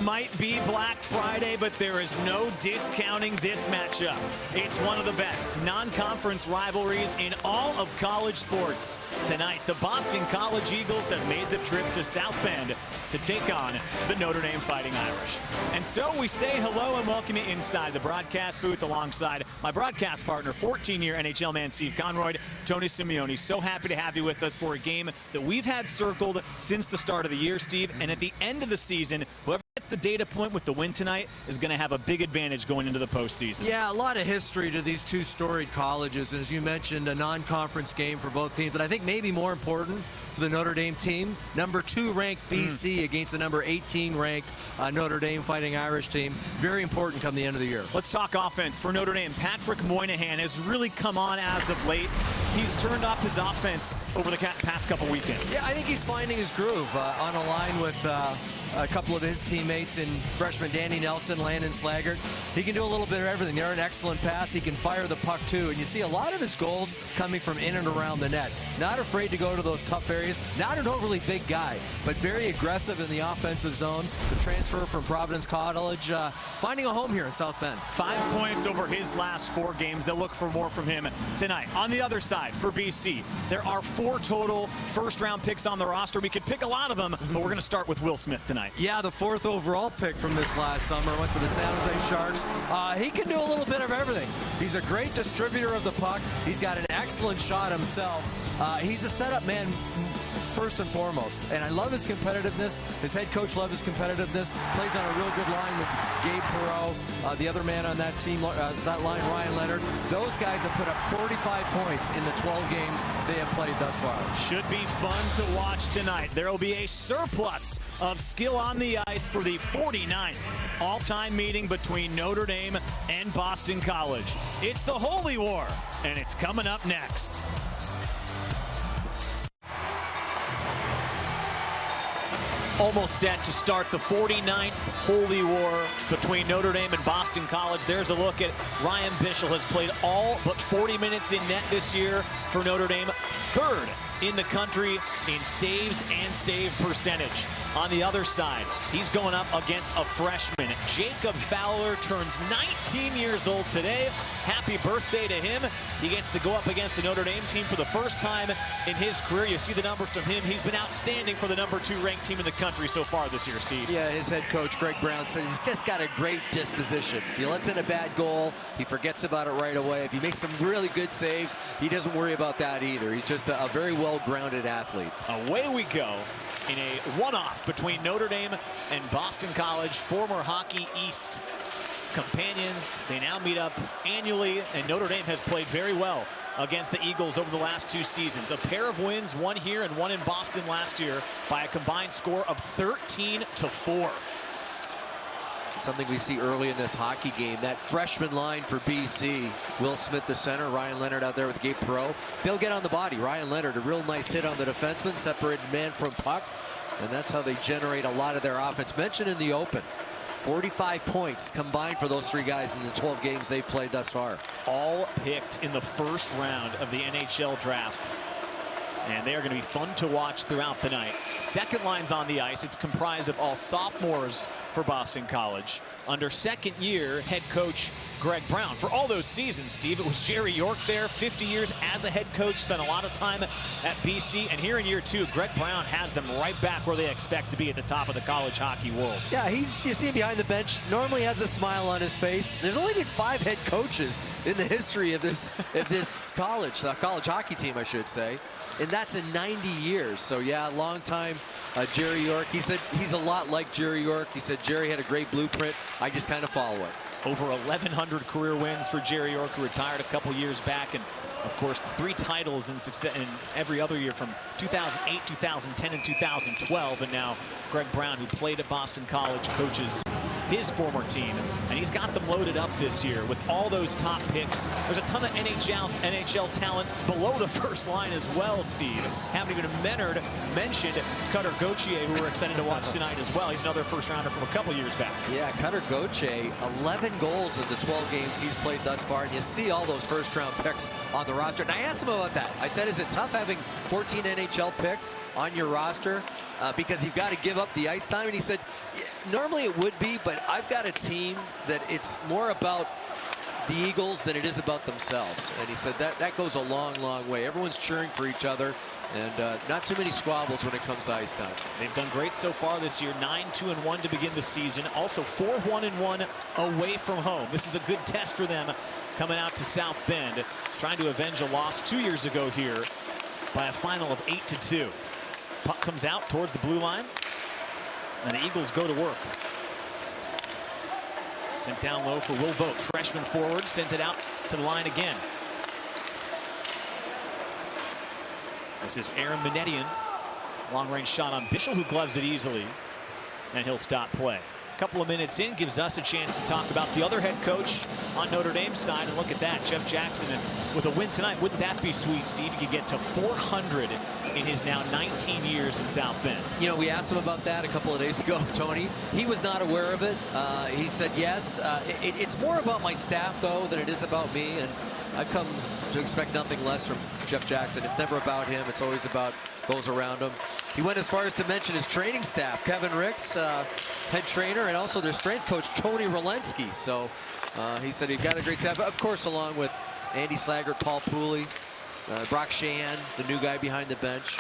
might be Black Friday, but there is no discounting this matchup. It's one of the best non-conference rivalries in all of college sports. Tonight, the Boston College Eagles have made the trip to South Bend to take on the Notre Dame Fighting Irish. And so we say hello and welcome you inside the broadcast booth alongside my broadcast partner, 14-year NHL man Steve Conroy, Tony Simeone. So happy to have you with us for a game that we've had circled since the start of the year, Steve. And at the end of the season, whoever gets the data point with the win tonight is going to have a big advantage going into the postseason. Yeah, a lot of history to these two storied colleges. And as you mentioned, a non-conference game for both teams. But I think maybe more important for the Notre Dame team, number 2 ranked BC against the number 18 ranked Notre Dame Fighting Irish team. Very important come the end of the year. Let's talk offense for Notre Dame. Patrick Moynihan has really come on as of late. He's turned up his offense over the past couple weekends. Yeah, I think he's finding his groove on a line with a couple of his teammates in freshman Danny Nelson, Landon Slaggert. He can do a little bit of everything. They're an excellent pass. He can fire the puck too. And you see a lot of his goals coming from in and around the net. Not afraid to go to those tough areas. Not an overly big guy, but very aggressive in the offensive zone. The transfer from Providence College, finding a home here in South Bend. 5 points over his last 4 games. They'll look for more from him tonight. On the other side, for BC, there are 4 total first-round picks on the roster. We could pick a lot of them, but we're going to start with Will Smith tonight. Yeah, the 4th overall pick from this last summer went to the San Jose Sharks. He can do a little bit of everything. He's a great distributor of the puck. He's got an excellent shot himself. He's a setup man first and foremost, and I love his competitiveness. His head coach loves his competitiveness. Plays on a real good line with Gabe Perreault, the other man on that team, that line, Ryan Leonard. Those guys have put up 45 points in the 12 games they have played thus far. Should be fun to watch tonight. There will be a surplus of skill on the ice for the 49th all-time meeting between Notre Dame and Boston College. It's the Holy War, and it's coming up next. Almost set to start the 49th Holy War between Notre Dame and Boston College. There's a look at Ryan Bischel. Has played all but 40 minutes in net this year for Notre Dame. 3rd in the country in saves and save percentage. On the other side, he's going up against a freshman. Jacob Fowler turns 19 years old today. Happy birthday to him. He gets to go up against a Notre Dame team for the first time in his career. You see the numbers from him. He's been outstanding for the number 2 ranked team in the country so far this year, Steve. Yeah, his head coach, Greg Brown, says he's just got a great disposition. If he lets in a bad goal, he forgets about it right away. If he makes some really good saves, he doesn't worry about that either. He's just a very well-grounded athlete. Away we go in a one-off between Notre Dame and Boston College, former Hockey East companions. They now meet up annually, and Notre Dame has played very well against the Eagles over the last 2 seasons. A pair of wins, one here and one in Boston last year, by a combined score of 13-4. Something we see early in this hockey game, that freshman line for BC. Will Smith, the center, Ryan Leonard out there with Gabe Perreault. They'll get on the body. Ryan Leonard, a real nice hit on the defenseman, separated man from puck, and that's how they generate a lot of their offense. Mentioned in the open, 45 points combined for those 3 guys in the 12 games they've played thus far. All picked in the first round of the NHL draft. And they are going to be fun to watch throughout the night. Second line's on the ice. It's comprised of all sophomores for Boston College. Under second-year head coach Greg Brown. For all those seasons, Steve, it was Jerry York there, 50 years as a head coach, spent a lot of time at BC. And here in year 2, Greg Brown has them right back where they expect to be at the top of the college hockey world. Yeah, you see him behind the bench, normally has a smile on his face. There's only been 5 head coaches in the history of this college hockey team, I should say. And that's in 90 years. So, yeah, long time. Jerry York, he said he's a lot like Jerry York. He said Jerry had a great blueprint. I just kind of follow it. Over 1,100 career wins for Jerry York, who retired a couple years back. And, of course, 3 titles in success in every other year from 2008, 2010, and 2012. And now Greg Brown, who played at Boston College, coaches his former team, and he's got them loaded up this year with all those top picks. There's a ton of NHL talent below the first line as well, Steve. Haven't even mentioned Cutter Gauthier, who we're excited to watch tonight as well. He's another first-rounder from a couple years back. Yeah, Cutter Gauthier, 11 goals in the 12 games he's played thus far, and you see all those first-round picks on the roster. And I asked him about that. I said, is it tough having 14 NHL picks on your roster because you've got to give up the ice time? And he said, Normally it would be, but I've got a team that it's more about the Eagles than it is about themselves. And he said that goes a long, long way. Everyone's cheering for each other, and not too many squabbles when it comes to ice time. They've done great so far this year. 9-2-1 to begin the season. Also 4-1-1 away from home. This is a good test for them coming out to South Bend, trying to avenge a loss 2 years ago here by a final of 8-2. Puck comes out towards the blue line, and the Eagles go to work. Sent down low for Will Vogt, freshman forward, sends it out to the line again. This is Aaron Manetian. Long-range shot on Bishel, who gloves it easily, and he'll stop play. A couple of minutes in gives us a chance to talk about the other head coach on Notre Dame's side. And look at that, Jeff Jackson. And with a win tonight, wouldn't that be sweet, Steve? He could get to 400 in his now 19 years in South Bend. You know, we asked him about that a couple of days ago, Tony. He was not aware of it. He said yes. It's more about my staff, though, than it is about me. And I've come to expect nothing less from Jeff Jackson. It's never about him. It's always about those around him. He went as far as to mention his training staff, Kevin Ricks, head trainer, and also their strength coach, Tony Rolensky. So he said he got a great staff, of course, along with Andy Slaggert, Paul Pooley, Brock Sheehan, the new guy behind the bench.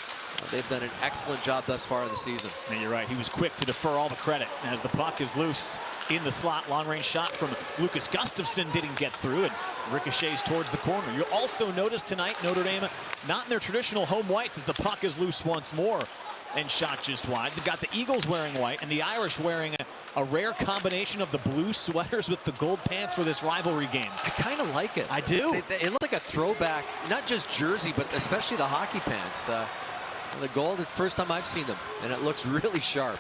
They've done an excellent job thus far in the season. And you're right, he was quick to defer all the credit as the puck is loose in the slot. Long-range shot from Lucas Gustafson didn't get through, and ricochets towards the corner. You'll also notice tonight Notre Dame not in their traditional home whites as the puck is loose once more and shot just wide. They've got the Eagles wearing white and the Irish wearing a rare combination of the blue sweaters with the gold pants for this rivalry game. I kind of like it. I do. It looked like a throwback, not just jersey, but especially the hockey pants. The gold, the first time I've seen them, and it looks really sharp.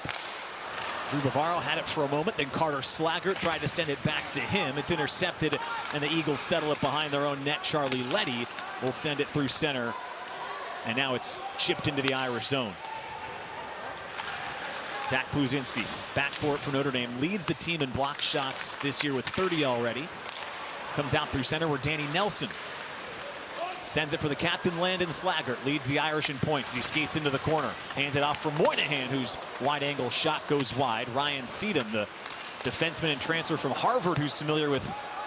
Drew Bavaro had it for a moment, then Carter Slaggert tried to send it back to him. It's intercepted, and the Eagles settle it behind their own net. Charlie Letty will send it through center, and now it's chipped into the Irish zone. Zach Pluzinski back for it for Notre Dame. Leads the team in block shots this year with 30 already. Comes out through center where Danny Nelson sends it for the captain, Landon Slaggert. Leads the Irish in points as he skates into the corner. Hands it off for Moynihan, whose wide-angle shot goes wide. Ryan Seedham, the defenseman and transfer from Harvard, who's familiar with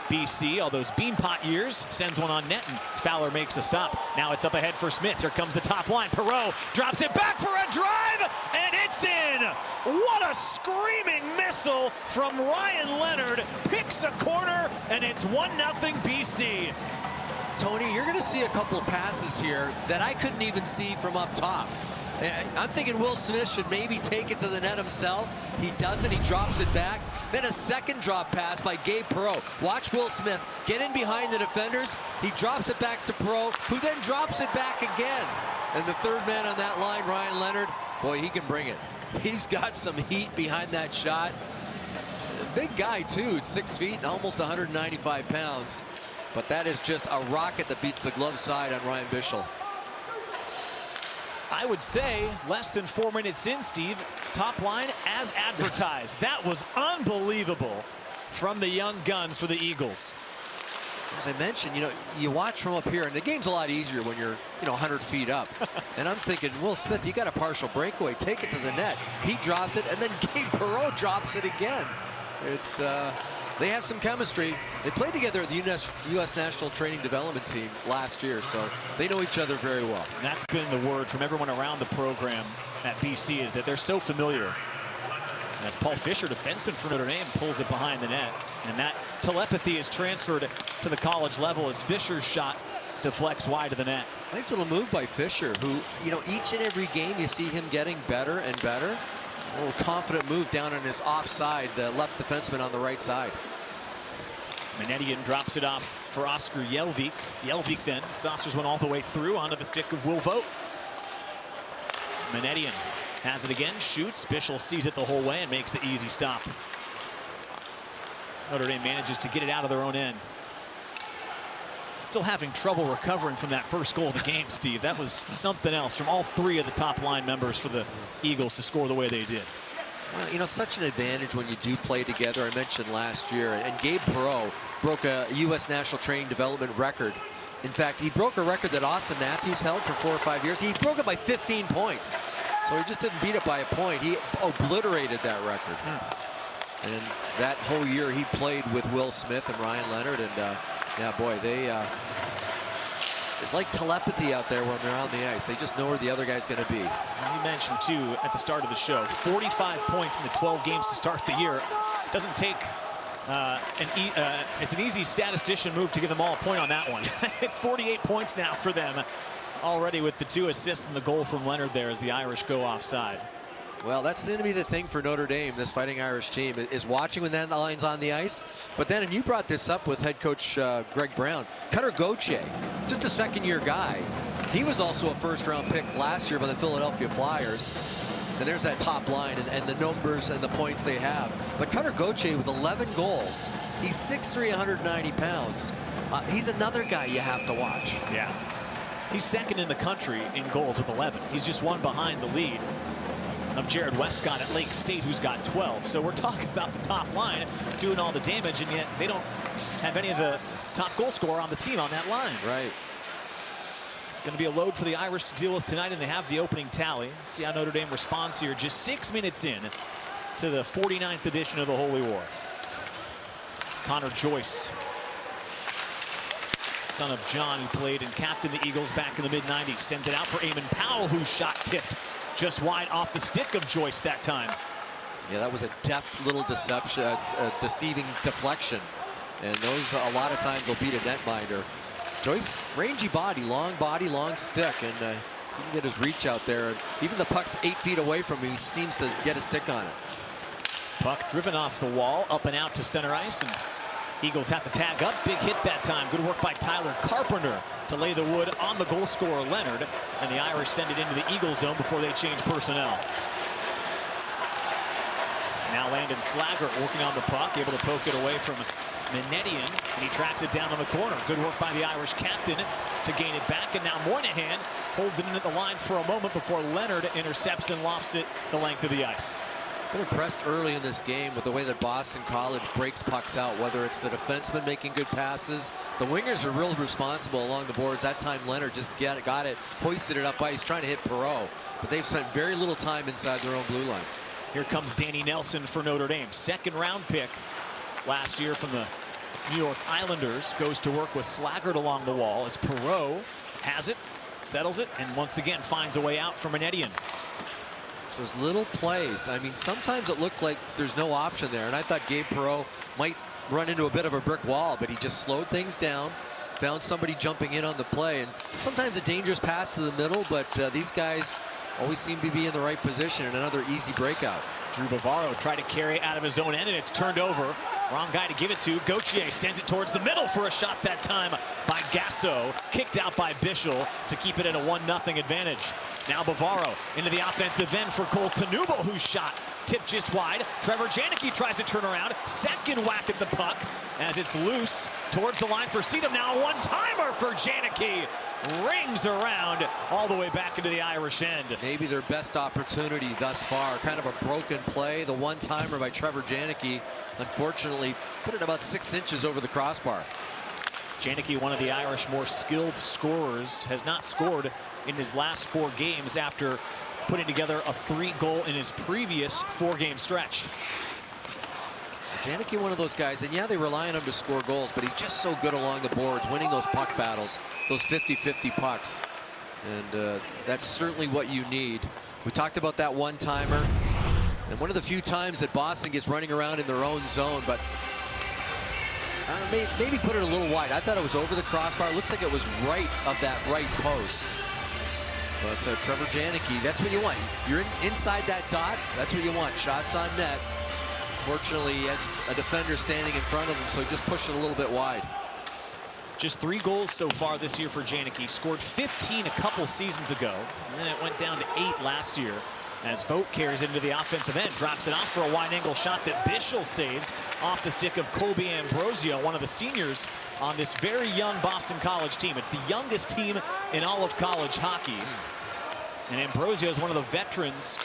BC, all those Beanpot years, sends one on net, and Fowler makes a stop. Now it's up ahead for Smith. Here comes the top line. Perreault drops it back for a drive, and it's in! What a screaming missile from Ryan Leonard. Picks a corner, and it's 1-0 BC. Tony, you're going to see a couple of passes here that I couldn't even see from up top. I'm thinking Will Smith should maybe take it to the net himself. He doesn't. He drops it back. Then a second drop pass by Gabe Perreault. Watch Will Smith get in behind the defenders. He drops it back to Perreault, who then drops it back again. And the third man on that line, Ryan Leonard, boy, he can bring it. He's got some heat behind that shot. Big guy, too. It's 6 feet, almost 195 pounds. But that is just a rocket that beats the glove side on Ryan Bishel. I would say less than 4 minutes in, Steve, top line as advertised. That was unbelievable from the young guns for the Eagles. As I mentioned, you know, you watch from up here, and the game's a lot easier when you're, 100 feet up. And I'm thinking, Will Smith, you got a partial breakaway. Take it to the net. He drops it, and then Gabe Perreault drops it again. It's they have some chemistry. They played together at the U.S. National Training Development Team last year, so they know each other very well. And that's been the word from everyone around the program at BC, is that they're so familiar. As Paul Fisher, defenseman for Notre Dame, pulls it behind the net. And that telepathy is transferred to the college level as Fisher's shot deflects wide of the net. Nice little move by Fisher, who, each and every game you see him getting better and better. A little confident move down on his offside, the left defenseman on the right side. Manetian drops it off for Oscar Jelvik. Jelvik then saucers one all the way through onto the stick of Will Vogt. Manetian has it again, shoots. Bishel sees it the whole way and makes the easy stop. Notre Dame manages to get it out of their own end. Still having trouble recovering from that first goal of the game, Steve. That was something else from all three of the top line members for the Eagles to score the way they did. Well, such an advantage when you do play together. I mentioned last year, and Gabe Perreault broke a U.S. National Training Development record. In fact, he broke a record that Austin Matthews held for 4 or 5 years. He broke it by 15 points. So he just didn't beat it by a point. He obliterated that record. And that whole year he played with Will Smith and Ryan Leonard, and yeah, boy, it's like telepathy out there when they're on the ice. They just know where the other guy's going to be. You mentioned too at the start of the show, 45 points in the 12 games to start the year. Doesn't take it's an easy statistician move to give them all a point on that one. It's 48 points now for them already, with the 2 assists and the goal from Leonard there as the Irish go offside. Well, that's going to be the thing for Notre Dame, this Fighting Irish team, is watching when that line's on the ice. But then, and you brought this up with head coach Greg Brown, Cutter Gauthier, just a second-year guy. He was also a first-round pick last year by the Philadelphia Flyers. And there's that top line and the numbers and the points they have. But Cutter Gauthier with 11 goals. He's 6'3", 190 pounds. He's another guy you have to watch. Yeah. He's second in the country in goals with 11. He's just one behind the lead of Jared Westcott at Lake State, who's got 12. So we're talking about the top line doing all the damage, and yet they don't have any of the top goal scorer on the team on that line. Right. It's going to be a load for the Irish to deal with tonight, and they have the opening tally. See how Notre Dame responds here just 6 minutes in to the 49th edition of the Holy War. Connor Joyce, son of John, who played and captained the Eagles back in the mid-90s, sends it out for Eamon Powell, whose shot tipped just wide off the stick of Joyce that time. Yeah, that was a deft little deception, deceiving deflection. And those, a lot of times, will beat a netminder. Joyce, rangy body, long stick, and he can get his reach out there. Even the puck's 8 feet away from him, he seems to get a stick on it. Puck driven off the wall, up and out to center ice, and Eagles have to tag up. Big hit that time. Good work by Tyler Carpenter to lay the wood on the goal scorer Leonard, and the Irish send it into the Eagle zone before they change personnel. Now Landon Slaggert working on the puck, able to poke it away from Menedian, and he tracks it down on the corner. Good work by the Irish captain to gain it back, and now Moynihan holds it in at the line for a moment before Leonard intercepts and lofts it the length of the ice. Been impressed early in this game with the way that Boston College breaks pucks out, whether it's the defenseman making good passes. The wingers are real responsible along the boards. That time Leonard just got it, hoisted it up ice, trying to hit Perreault. But they've spent very little time inside their own blue line. Here comes Danny Nelson for Notre Dame. Second-round pick last year from the New York Islanders. Goes to work with Slaggert along the wall as Perreault has it, settles it, and once again finds a way out for Menedian. So those little plays, I mean, sometimes it looked like there's no option there, and I thought Gabe Perreault might run into a bit of a brick wall, but he just slowed things down, found somebody jumping in on the play, and sometimes a dangerous pass to the middle, but these guys always seem to be in the right position, and another easy breakout. Drew Bavaro tried to carry out of his own end, and it's turned over. Wrong guy to give it to. Gauthier sends it towards the middle for a shot that time by Gasso. Kicked out by Bischel to keep it at a 1-0 advantage. Now Bavaro into the offensive end for Cole Knuble, whose shot tipped just wide. Trevor Janicki tries to turn around. Second whack at the puck as it's loose towards the line for Sedum. Now a one-timer for Janicki. Rings around all the way back into the Irish end. Maybe their best opportunity thus far. Kind of a broken play. The one-timer by Trevor Janicki, unfortunately, put it about 6 inches over the crossbar. Janicki, one of the Irish more skilled scorers, has not scored in his last 4 games after putting together a 3-goal in his previous 4-game stretch. Janicki, one of those guys, and yeah, they rely on him to score goals, but he's just so good along the boards, winning those puck battles, those 50-50 pucks. And that's certainly what you need. We talked about that one-timer, and one of the few times that Boston gets running around in their own zone, but maybe put it a little wide. I thought it was over the crossbar. It looks like it was right of that right post. But Trevor Janicki, that's what you want. You're inside that dot. That's what you want. Shots on net. Fortunately, it's a defender standing in front of him, so he just pushed it a little bit wide. Just 3 goals so far this year for Janicki. Scored 15 a couple seasons ago, and then it went down to 8 last year. As Vogt carries it into the offensive end, drops it off for a wide-angle shot that Bischel saves off the stick of Colby Ambrosio, one of the seniors on this very young Boston College team. It's the youngest team in all of college hockey. And Ambrosio is one of the veterans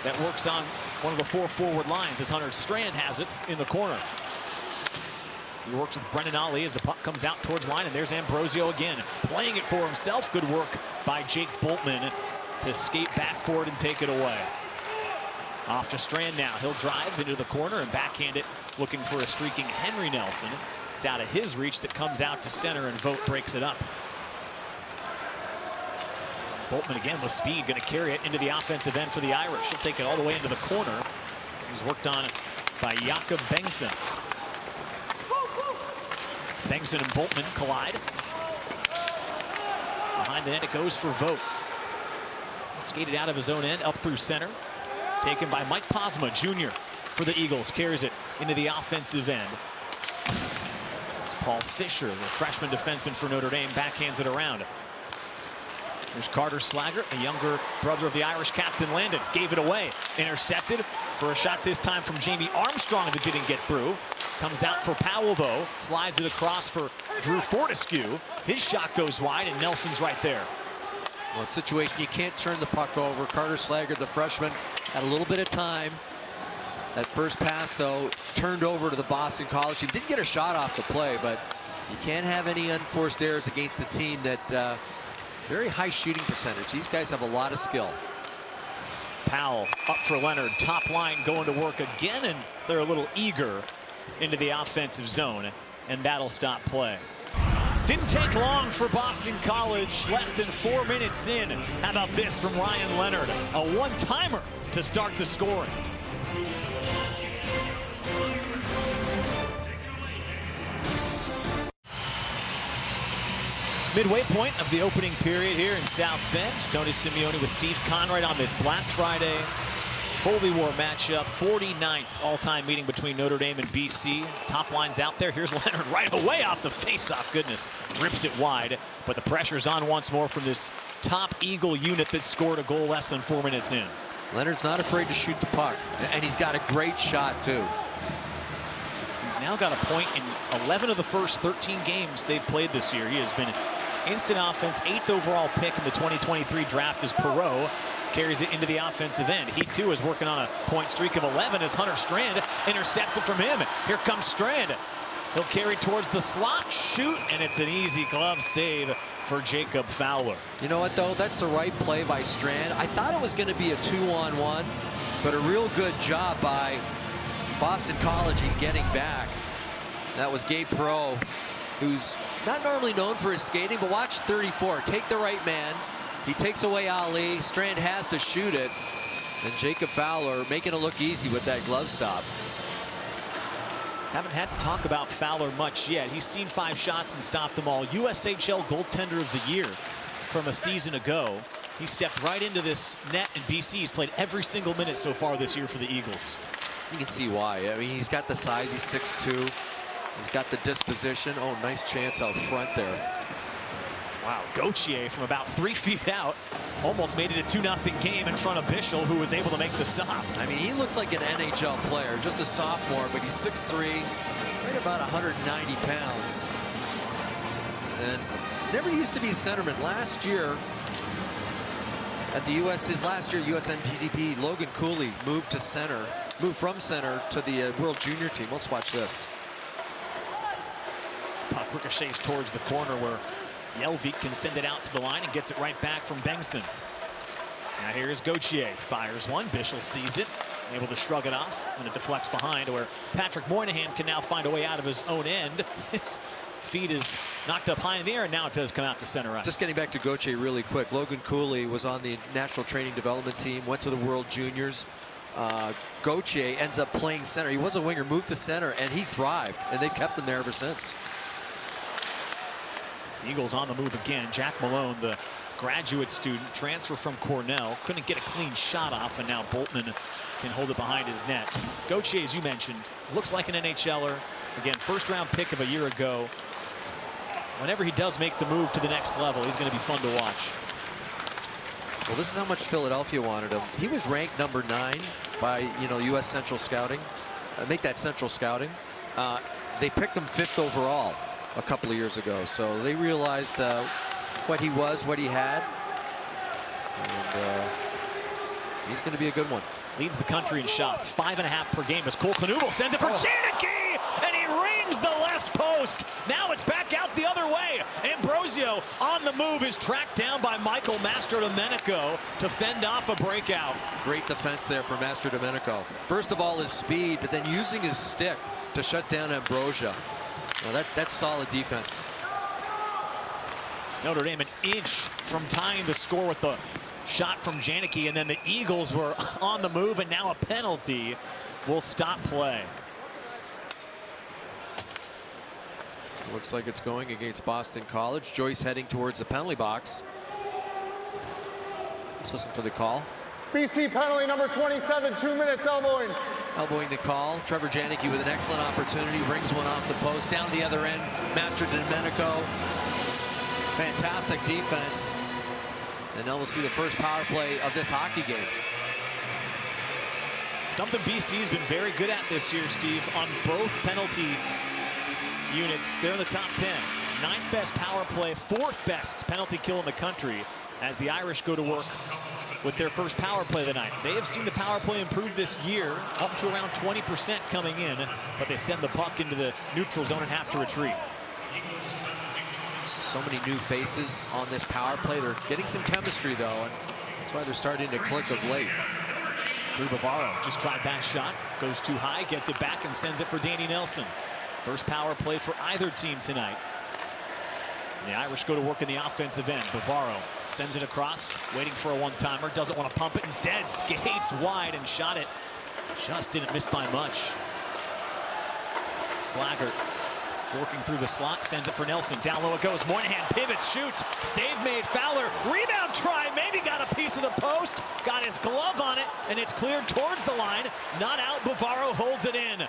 that works on one of the 4 forward lines as Hunter Strand has it in the corner. He works with Brendan Ali as the puck comes out towards line, and there's Ambrosio again, playing it for himself. Good work by Jake Boltman to skate back for it and take it away. Off to Strand now. He'll drive into the corner and backhand it, looking for a streaking Henry Nelson. It's out of his reach that comes out to center, and Vogt breaks it up. Boltman again with speed, going to carry it into the offensive end for the Irish. He'll take it all the way into the corner. He's worked on by Jakob Bengtsson. Bengtsson and Boltman collide. Behind the net it goes for Vogt. Skated out of his own end, up through center. Taken by Mike Posma Jr. for the Eagles. Carries it into the offensive end. It's Paul Fisher, the freshman defenseman for Notre Dame, backhands it around. There's Carter Slaggert, the younger brother of the Irish captain Landon. Gave it away. Intercepted for a shot this time from Jamie Armstrong that didn't get through. Comes out for Powell, though. Slides it across for Drew Fortescue. His shot goes wide, and Nelson's right there. Well, a situation you can't turn the puck over. Carter Slaggert, the freshman, had a little bit of time. That first pass, though, turned over to the Boston College team. Didn't get a shot off the play, but you can't have any unforced errors against a team that very high shooting percentage. These guys have a lot of skill. Powell up for Leonard. Top line going to work again, and they're a little eager into the offensive zone, and that'll stop play. Didn't take long for Boston College. Less than 4 minutes in. How about this from Ryan Leonard? A one-timer to start the scoring. Midway point of the opening period here in South Bend. Tony Simeone with Steve Conrad on this Black Friday Holy War matchup. 49th all-time meeting between Notre Dame and BC. Top line's out there. Here's Leonard right away off the face-off. Goodness, rips it wide. But the pressure's on once more from this top Eagle unit that scored a goal less than 4 minutes in. Leonard's not afraid to shoot the puck, and he's got a great shot, too. He's now got a point in 11 of the first 13 games they've played this year. He has been instant offense, 8th overall pick in the 2023 draft as Perreault carries it into the offensive end. He too is working on a point streak of 11 as Hunter Strand intercepts it from him. Here comes Strand. He'll carry towards the slot, shoot, and it's an easy glove save for Jacob Fowler. You know what, though? That's the right play by Strand. I thought it was going to be a 2-on-1, but a real good job by Boston College in getting back. That was Gabe Perreault, who's not normally known for his skating, but watch 34. Take the right man. He takes away Ali. Strand has to shoot it. And Jacob Fowler making it look easy with that glove stop. Haven't had to talk about Fowler much yet. He's seen 5 shots and stopped them all. USHL goaltender of the year from a season ago. He stepped right into this net in BC. He's played every single minute so far this year for the Eagles. You can see why. I mean, he's got the size. He's 6'2". He's got the disposition. Oh, nice chance out front there. Wow, Gauthier from about 3 feet out almost made it a 2-0 game in front of Bischel, who was able to make the stop. I mean, he looks like an NHL player, just a sophomore, but he's 6'3", right about 190 pounds. And never used to be a centerman. Last year at the his last year USNTDP, Logan Cooley moved from center to the World Junior team. Let's watch this. Puck ricochets towards the corner where Jelvik can send it out to the line and gets it right back from Bengtsson. Now here's Gauthier, fires one. Bischel sees it, able to shrug it off, and it deflects behind where Patrick Moynihan can now find a way out of his own end. His feet is knocked up high in the air, and now it does come out to center ice. Just getting back to Gauthier really quick. Logan Cooley was on the National Training Development Team, went to the World Juniors. Gauthier ends up playing center. He was a winger, moved to center, and he thrived, and they've kept him there ever since. Eagles on the move again. Jack Malone, the graduate student, transfer from Cornell, couldn't get a clean shot off, and now Boltman can hold it behind his net. Gauthier, as you mentioned, looks like an NHLer. Again, first-round pick of a year ago. Whenever he does make the move to the next level, he's going to be fun to watch. Well, this is how much Philadelphia wanted him. He was ranked number 9 by, U.S. Central Scouting. Make that Central Scouting. They picked him 5th overall a couple of years ago, so they realized what he was, what he had, and he's going to be a good one. Leads the country in shots, 5.5 per game as Cole Knuble sends it for Janicki, and he rings the left post. post. Now it's back out the other way. Ambrosio on the move is tracked down by Michael Mastrodomenico to fend off a breakout. Great defense there for Mastrodomenico. First of all, his speed, but then using his stick to shut down Ambrosio. Well, that's solid defense. Notre Dame an inch from tying the score with the shot from Janicki, and then the Eagles were on the move, and now a penalty will stop play. Looks like it's going against Boston College. Joyce heading towards the penalty box. Let's listen for the call. BC penalty number 27, 2 minutes elbowing. Elbowing the call. Trevor Janicki with an excellent opportunity, rings one off the post, down the other end. Mastrodomenico. Fantastic defense. And now we'll see the first power play of this hockey game. Something BC's been very good at this year, Steve, on both penalty units. They're in the top 10. 9th best power play, 4th best penalty kill in the country as the Irish go to work with their first power play of the night. They have seen the power play improve this year, up to around 20% coming in, but they send the puck into the neutral zone and have to retreat. So many new faces on this power play. They're getting some chemistry, though, and that's why they're starting to click of late. Through Bavaro, just tried that shot, goes too high, gets it back and sends it for Danny Nelson. First power play for either team tonight. And the Irish go to work in the offensive end. Bavaro sends it across, waiting for a one-timer, doesn't want to pump it, instead skates wide and shot it. Just didn't miss by much. Slaggert working through the slot, sends it for Nelson. Down low it goes. Moynihan pivots, shoots. Save made. Fowler. Rebound try. Maybe got a piece of the post. Got his glove on it, and it's cleared towards the line. Not out. Bavaro holds it in.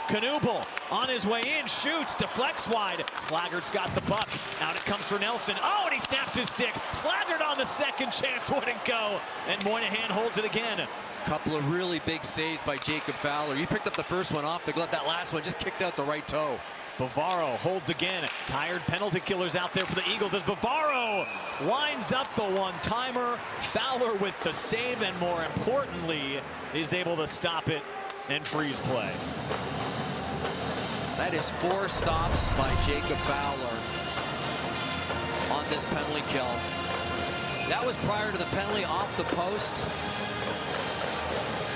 Knuble on his way in. Shoots. Deflects wide. Slaggert's got the puck. Out it comes for Nelson. Oh, and he snapped his stick. Slaggert on the second chance. Wouldn't go. And Moynihan holds it again. Couple of really big saves by Jacob Fowler. You picked up the first one off the glove. That last one just kicked out the right toe. Bavaro holds again. Tired penalty killers out there for the Eagles as Bavaro winds up the one-timer. Fowler with the save, and more importantly, is able to stop it and freeze play. That is 4 stops by Jacob Fowler on this penalty kill. That was prior to the penalty off the post.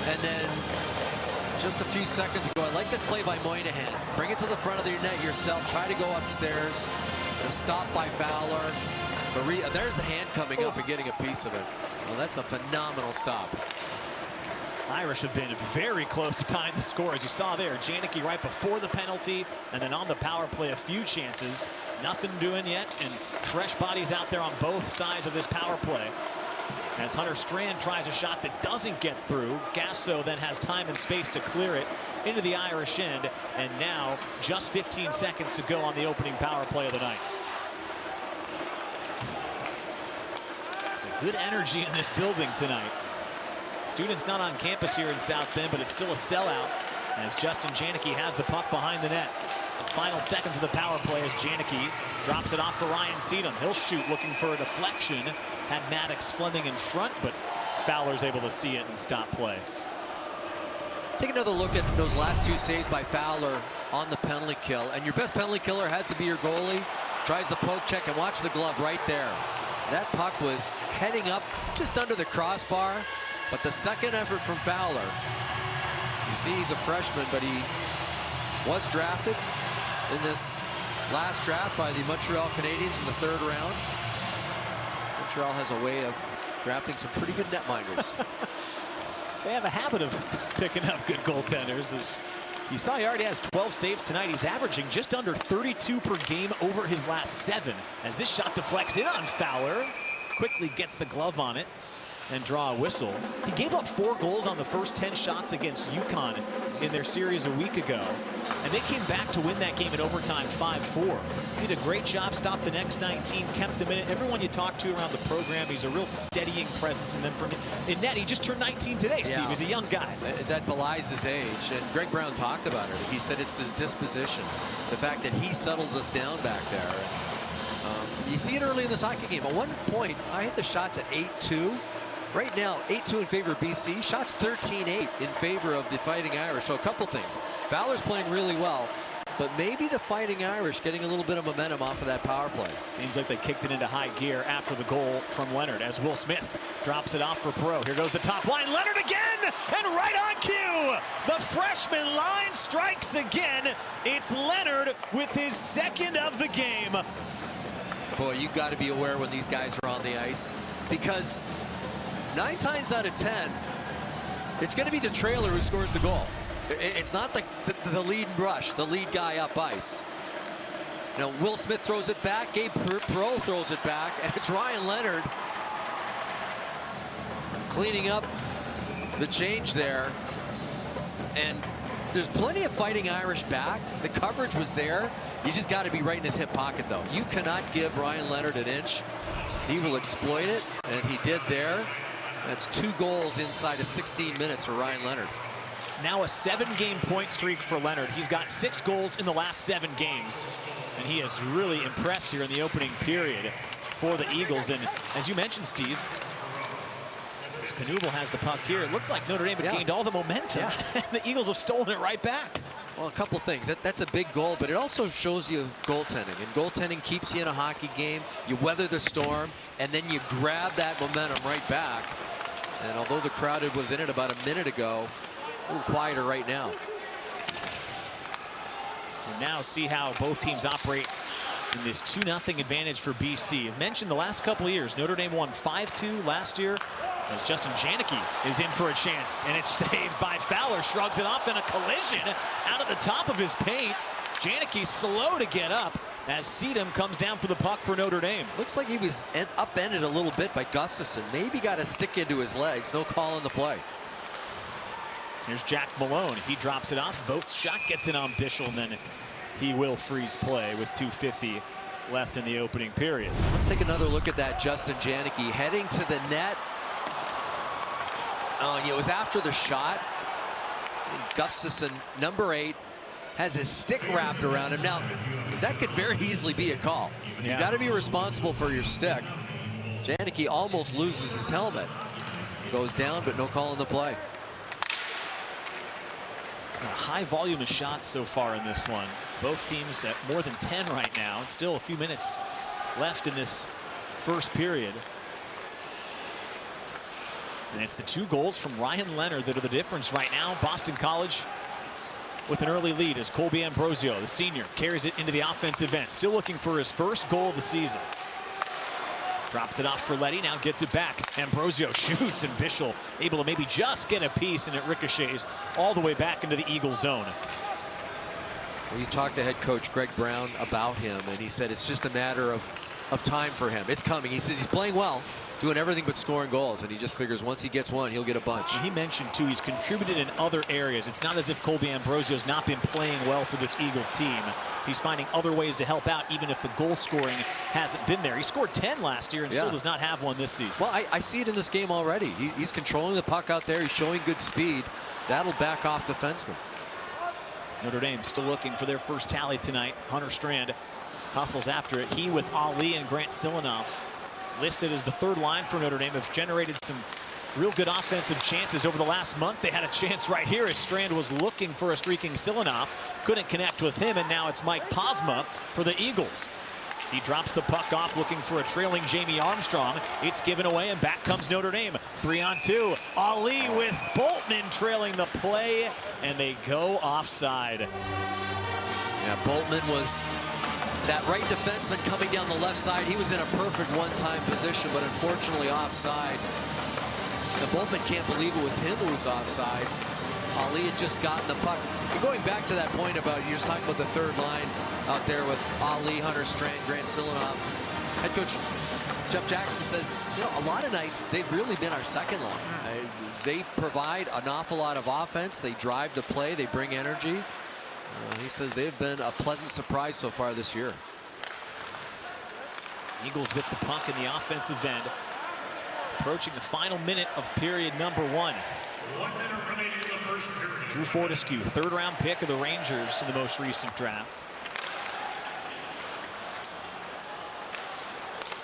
And then just a few seconds ago, I like this play by Moynihan. Bring it to the front of the net yourself. Try to go upstairs. The stop by Fowler. There's the hand coming up and getting a piece of it. Well, that's a phenomenal stop. Irish have been very close to tying the score, as you saw there. Janicki right before the penalty, and then on the power play, a few chances. Nothing doing yet, and fresh bodies out there on both sides of this power play. As Hunter Strand tries a shot that doesn't get through, Gasso then has time and space to clear it into the Irish end, and now just 15 seconds to go on the opening power play of the night. It's a good energy in this building tonight. Students not on campus here in South Bend, but it's still a sellout as Justin Janicki has the puck behind the net. Final seconds of the power play as Janicki drops it off for Ryan Seedham. He'll shoot looking for a deflection. Had Maddox Fleming in front, but Fowler's able to see it and stop play. Take another look at those last 2 saves by Fowler on the penalty kill. And your best penalty killer has to be your goalie. Tries the poke check, and watch the glove right there. That puck was heading up just under the crossbar. But the second effort from Fowler, you see he's a freshman, but he was drafted in this last draft by the Montreal Canadiens in the 3rd round. Montreal has a way of drafting some pretty good netminders. They have a habit of picking up good goaltenders. As you saw, he already has 12 saves tonight. He's averaging just under 32 per game over his last 7. As this shot deflects in on Fowler, quickly gets the glove on it and draw a whistle. He gave up 4 goals on the first 10 shots against UConn in their series a week ago, and they came back to win that game in overtime 5-4. He did a great job, stopped the next 19, kept them in it. Everyone you talk to around the program, he's a real steadying presence. And then from in net, he just turned 19 today, Steve. Yeah. He's a young guy. That belies his age, and Greg Brown talked about it. He said it's this disposition, the fact that he settles us down back there. You see it early in this hockey game. At one point, I hit the shots at 8-2. Right now, 8-2 in favor of BC. Shots 13-8 in favor of the Fighting Irish. So a couple things. Fowler's playing really well. but maybe the Fighting Irish getting a little bit of momentum off of that power play. Seems like they kicked it into high gear after the goal from Leonard as Will Smith drops it off for Perot. Here goes the top line. Leonard again, and right on cue. The freshman line strikes again. It's Leonard with his second of the game. Boy, you've got to be aware when these guys are on the ice, because 9 times out of 10, it's going to be the trailer who scores the goal. It's not the lead rush, the lead guy up ice. Now, Will Smith throws it back, Gabe Perot throws it back, and it's Ryan Leonard cleaning up the change there. And there's plenty of Fighting Irish back. The coverage was there. You just got to be right in his hip pocket, though. You cannot give Ryan Leonard an inch. He will exploit it, and he did there. That's 2 goals inside of 16 minutes for Ryan Leonard. Now a 7-game point streak for Leonard. He's got 6 goals in the last 7 games. And he has really impressed here in the opening period for the Eagles. And as you mentioned, Steve, as Knuble has the puck here, it looked like Notre Dame had gained all the momentum. And the Eagles have stolen it right back. Well, a couple things. That's a big goal, but it also shows you goaltending. And goaltending keeps you in a hockey game. You weather the storm, and then you grab that momentum right back. And although the crowd was in it about a minute ago, a little quieter right now. So now see how both teams operate in this 2-0 advantage for BC. I've mentioned the last couple of years, Notre Dame won 5-2 last year as Justin Janicki is in for a chance, and it's saved by Fowler. Shrugs it off, then a collision out of the top of his paint. Janicki slow to get up as Seedham comes down for the puck for Notre Dame. Looks like he was upended a little bit by Gustafson. Maybe got a stick into his legs. No call on the play. Here's Jack Malone. He drops it off. Vogt's shot gets it on Bischel, and then he will freeze play with 2:50 left in the opening period. Let's take another look at that. Justin Janicki heading to the net. Oh, yeah, it was after the shot. Gustafson, number 8, has his stick wrapped around him. Now, that could very easily be a call. You got to be responsible for your stick. Janicki almost loses his helmet. Goes down, but no call on the play. A high volume of shots so far in this one. Both teams at more than 10 right now. It's still a few minutes left in this first period. And it's the 2 goals from Ryan Leonard that are the difference right now. Boston College with an early lead as Colby Ambrosio, the senior, carries it into the offensive end. Still looking for his first goal of the season. Drops it off for Letty, now gets it back. Ambrosio shoots, and Bischel able to maybe just get a piece, and it ricochets all the way back into the Eagle zone. Well, you talked to head coach Greg Brown about him, and he said it's just a matter of time for him. It's coming. He says he's playing well, doing everything but scoring goals, and he just figures once he gets one, he'll get a bunch. He mentioned, too, he's contributed in other areas. It's not as if Colby Ambrosio's not been playing well for this Eagle team. He's finding other ways to help out, even if the goal scoring hasn't been there. He scored 10 last year and still does not have one this season. Well, I see it in this game already. He's controlling the puck out there. He's showing good speed. That'll back off defensemen. Notre Dame still looking for their first tally tonight. Hunter Strand hustles after it. He with Ali and Grant Silanoff listed as the 3rd line for Notre Dame. Have generated some real good offensive chances over the last month. They had a chance right here as Strand was looking for a streaking Silanoff. Couldn't connect with him, and now it's Mike Posma for the Eagles. He drops the puck off looking for a trailing Jamie Armstrong. It's given away, and back comes Notre Dame. 3-on-2. Ali with Boltman trailing the play, and they go offside. Yeah, Boltman was that right defenseman coming down the left side. He was in a perfect one-time position, but unfortunately offside. And Boltman can't believe it was him who was offside. Ali had just gotten the puck. And going back to that point about, you're just talking about the 3rd line out there with Ali, Hunter Strand, Grant Silanoff. Head coach Jeff Jackson says, you know, a lot of nights they've really been our 2nd line. They provide an awful lot of offense. They drive the play. They bring energy. He says they've been a pleasant surprise so far this year. Eagles with the puck in the offensive end. Approaching the final minute of period number 1. 1 minute remaining in the first period. Drew Fortescue, 3rd-round pick of the Rangers in the most recent draft.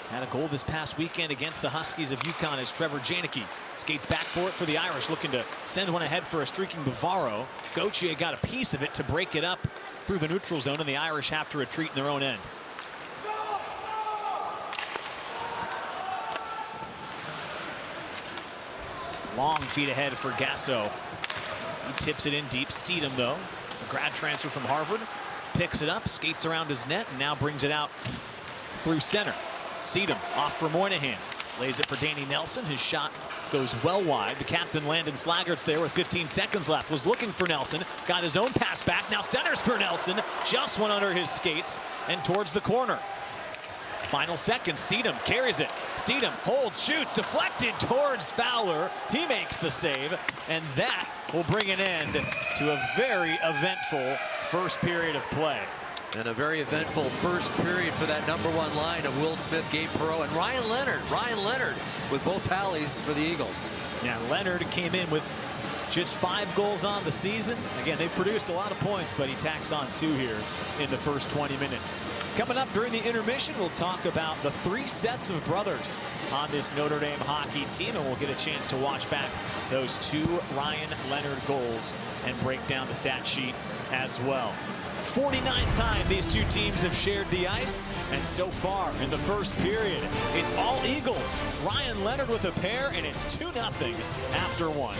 Had a goal this past weekend against the Huskies of UConn as Trevor Janicki skates back for it for the Irish, looking to send one ahead for a streaking Bavaro. Gauthier got a piece of it to break it up through the neutral zone, and the Irish have to retreat in their own end. Long feet ahead for Gasso. He tips it in deep. Seedham, though, a grad transfer from Harvard, picks it up, skates around his net, and now brings it out through center. Seedham off for Moynihan. Lays it for Danny Nelson. His shot goes well wide. The captain, Landon Slaggert's there with 15 seconds left. Was looking for Nelson. Got his own pass back. Now centers for Nelson. Just went under his skates and towards the corner. Final seconds. Seedham carries it. Seedham holds, shoots, deflected towards Fowler. He makes the save, and that will bring an end to a very eventful first period of play. And a very eventful first period for that #1 line of Will Smith, Gabe Perreault, and Ryan Leonard. Ryan Leonard with both tallies for the Eagles. Yeah, Leonard came in with just 5 goals on the season. Again, they've produced a lot of points, but he tacks on 2 here in the first 20 minutes. Coming up during the intermission, we'll talk about the 3 sets of brothers on this Notre Dame hockey team, and we'll get a chance to watch back those 2 Ryan Leonard goals and break down the stat sheet as well. 49th time these 2 teams have shared the ice, and so far in the first period, it's all Eagles. Ryan Leonard with a pair, and it's 2-0 after 1.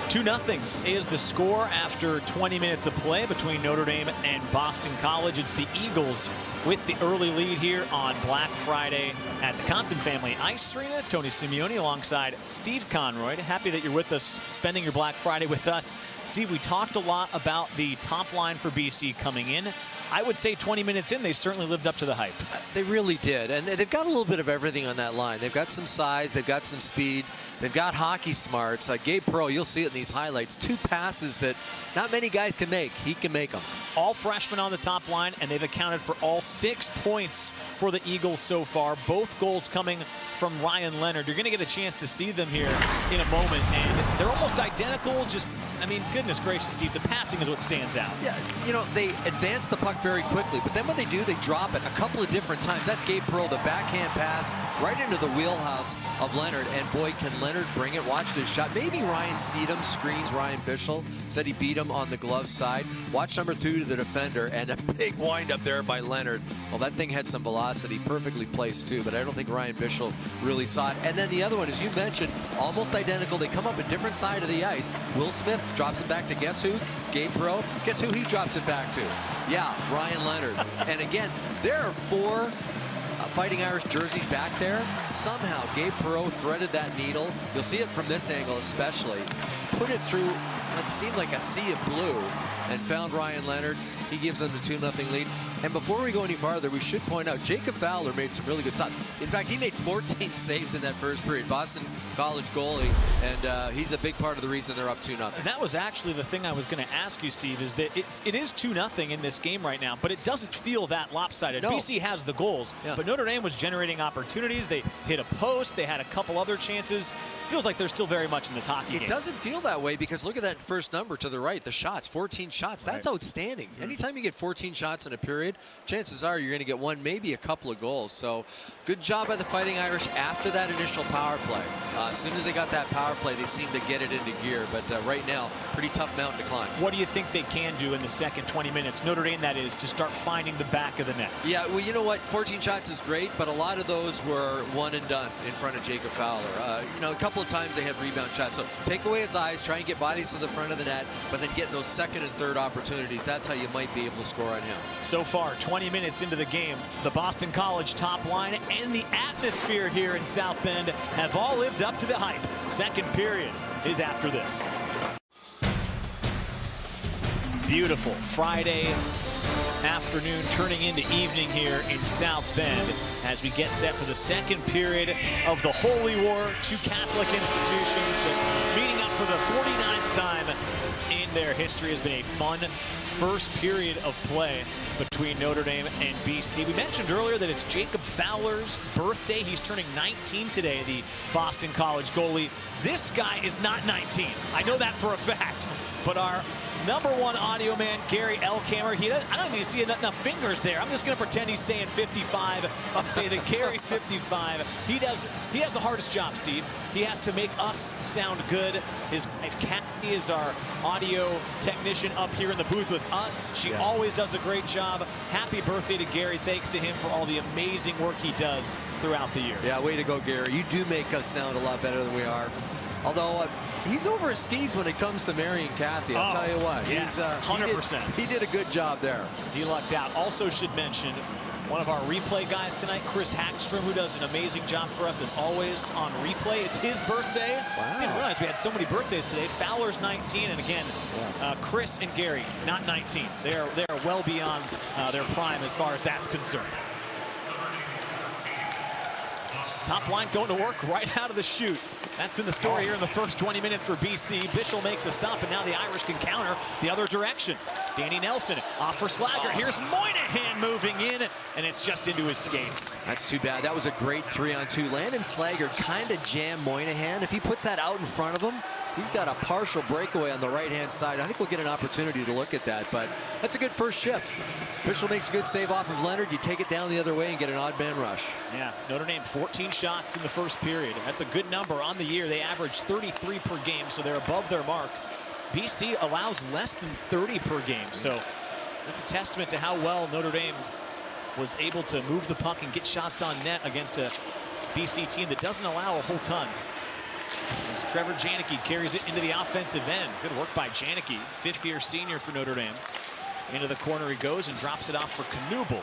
2-0 is the score after 20 minutes of play between Notre Dame and Boston College. It's the Eagles with the early lead here on Black Friday at the Compton Family Ice Arena. Tony Simeone alongside Steve Conroy. Happy that you're with us, spending your Black Friday with us. Steve, we talked a lot about the top line for BC coming in. I would say 20 minutes in, they certainly lived up to the hype. They really did, and they've got a little bit of everything on that line. They've got some size, they've got some speed, they've got hockey smarts. Gabe Perreault, you'll see it in these highlights, 2 passes that not many guys can make. He can make them. All freshmen on the top line, and they've accounted for all 6 points for the Eagles so far. Both goals coming from Ryan Leonard. You're going to get a chance to see them here in a moment, and they're almost identical. Just, I mean, goodness gracious, Steve, the passing is what stands out. Yeah, you know, they advance the puck very quickly, but then when they do, they drop it a couple of different times. That's Gabe Perreault, the backhand pass right into the wheelhouse of Leonard, and boy, can Leonard bring it. Watch this shot. Maybe Ryan Seedham screens Ryan Bischel, said he beat him on the glove side. Watch number 2 to the defender, and a big wind up there by Leonard. Well, that thing had some velocity, perfectly placed too, but I don't think Ryan Bischel really saw it. And then the other one, as you mentioned, almost identical. They come up a different side of the ice. Will Smith drops it back to guess who? Gabe Perreault. Guess who he drops it back to? Yeah, Ryan Leonard. And again, there are 4 Fighting Irish jerseys back there. Somehow Gabe Perreault threaded that needle. You'll see it from this angle especially. Put it through what seemed like a sea of blue and found Ryan Leonard. He gives them the 2-0 lead. And before we go any farther, we should point out Jacob Fowler made some really good stops. In fact, he made 14 saves in that first period. Boston College goalie, and he's a big part of the reason they're up 2-0. That was actually the thing I was going to ask you, Steve, is that it is 2-0 in this game right now, but it doesn't feel that lopsided. No. BC has the goals, but Notre Dame was generating opportunities. They hit a post. They had a couple other chances. Feels like they're still very much in this hockey game. It doesn't feel that way because look at that first number to the right, the shots, 14 shots. That's outstanding. Anytime you get 14 shots in a period, chances are you're going to get 1, maybe a couple of goals. So good job by the Fighting Irish after that initial power play. As soon as they got that power play, they seemed to get it into gear. But right now, pretty tough mountain to climb. What do you think they can do in the second 20 minutes, Notre Dame that is, to start finding the back of the net? Yeah, well, you know what? 14 shots is great, but a lot of those were one and done in front of Jacob Fowler. You know, a couple of times they had rebound shots. So take away his eyes, try and get bodies to the front of the net, but then getting those second and third opportunities, that's how you might be able to score on him. So far, 20 minutes into the game, the Boston College top line and the atmosphere here in South Bend have all lived up to the hype. Second period is after this. Beautiful Friday afternoon turning into evening here in South Bend as we get set for the second period of the Holy War. 2 Catholic institutions meeting up for the 49th time in their history. Has been a fun first period of play between Notre Dame and BC. We mentioned earlier that it's Jacob Fowler's birthday. He's turning 19 today, the Boston College goalie. This guy is not 19. I know that for a fact. But our #1 audio man, Gary Elkamer. I don't even see enough fingers there. I'm just going to pretend he's saying 55. I'll say that Gary's 55. He has the hardest job, Steve. He has to make us sound good. His wife, Kathy, is our audio technician up here in the booth with us. She always does a great job. Happy birthday to Gary. Thanks to him for all the amazing work he does throughout the year. Yeah, way to go, Gary. You do make us sound a lot better than we are. Although he's over his skis when it comes to marrying Kathy. I'll tell you what. Yes, 100%. He did a good job there. He lucked out. Also should mention one of our replay guys tonight, Chris Hackstrom, who does an amazing job for us as always on replay. It's his birthday. Wow. Didn't realize we had so many birthdays today. Fowler's 19, and again, Chris and Gary, not 19. They are well beyond their prime as far as that's concerned. Top line going to work right out of the chute. That's been the story here in the first 20 minutes for BC. Bishel makes a stop, and now the Irish can counter the other direction. Danny Nelson off for Slager. Here's Moynihan moving in, and it's just into his skates. That's too bad. That was a great 3-on-2. Landon Slager kind of jammed Moynihan. If he puts that out in front of him, he's got a partial breakaway on the right-hand side. I think we'll get an opportunity to look at that, but that's a good first shift. Bishel makes a good save off of Leonard. You take it down the other way and get an odd man rush. Yeah, Notre Dame 14 shots in the first period. That's a good number on the year. They average 33 per game, so they're above their mark. BC allows less than 30 per game, so that's a testament to how well Notre Dame was able to move the puck and get shots on net against a BC team that doesn't allow a whole ton. As Trevor Janicki carries it into the offensive end. Good work by Janicki, fifth-year senior for Notre Dame. Into the corner he goes and drops it off for Knuble,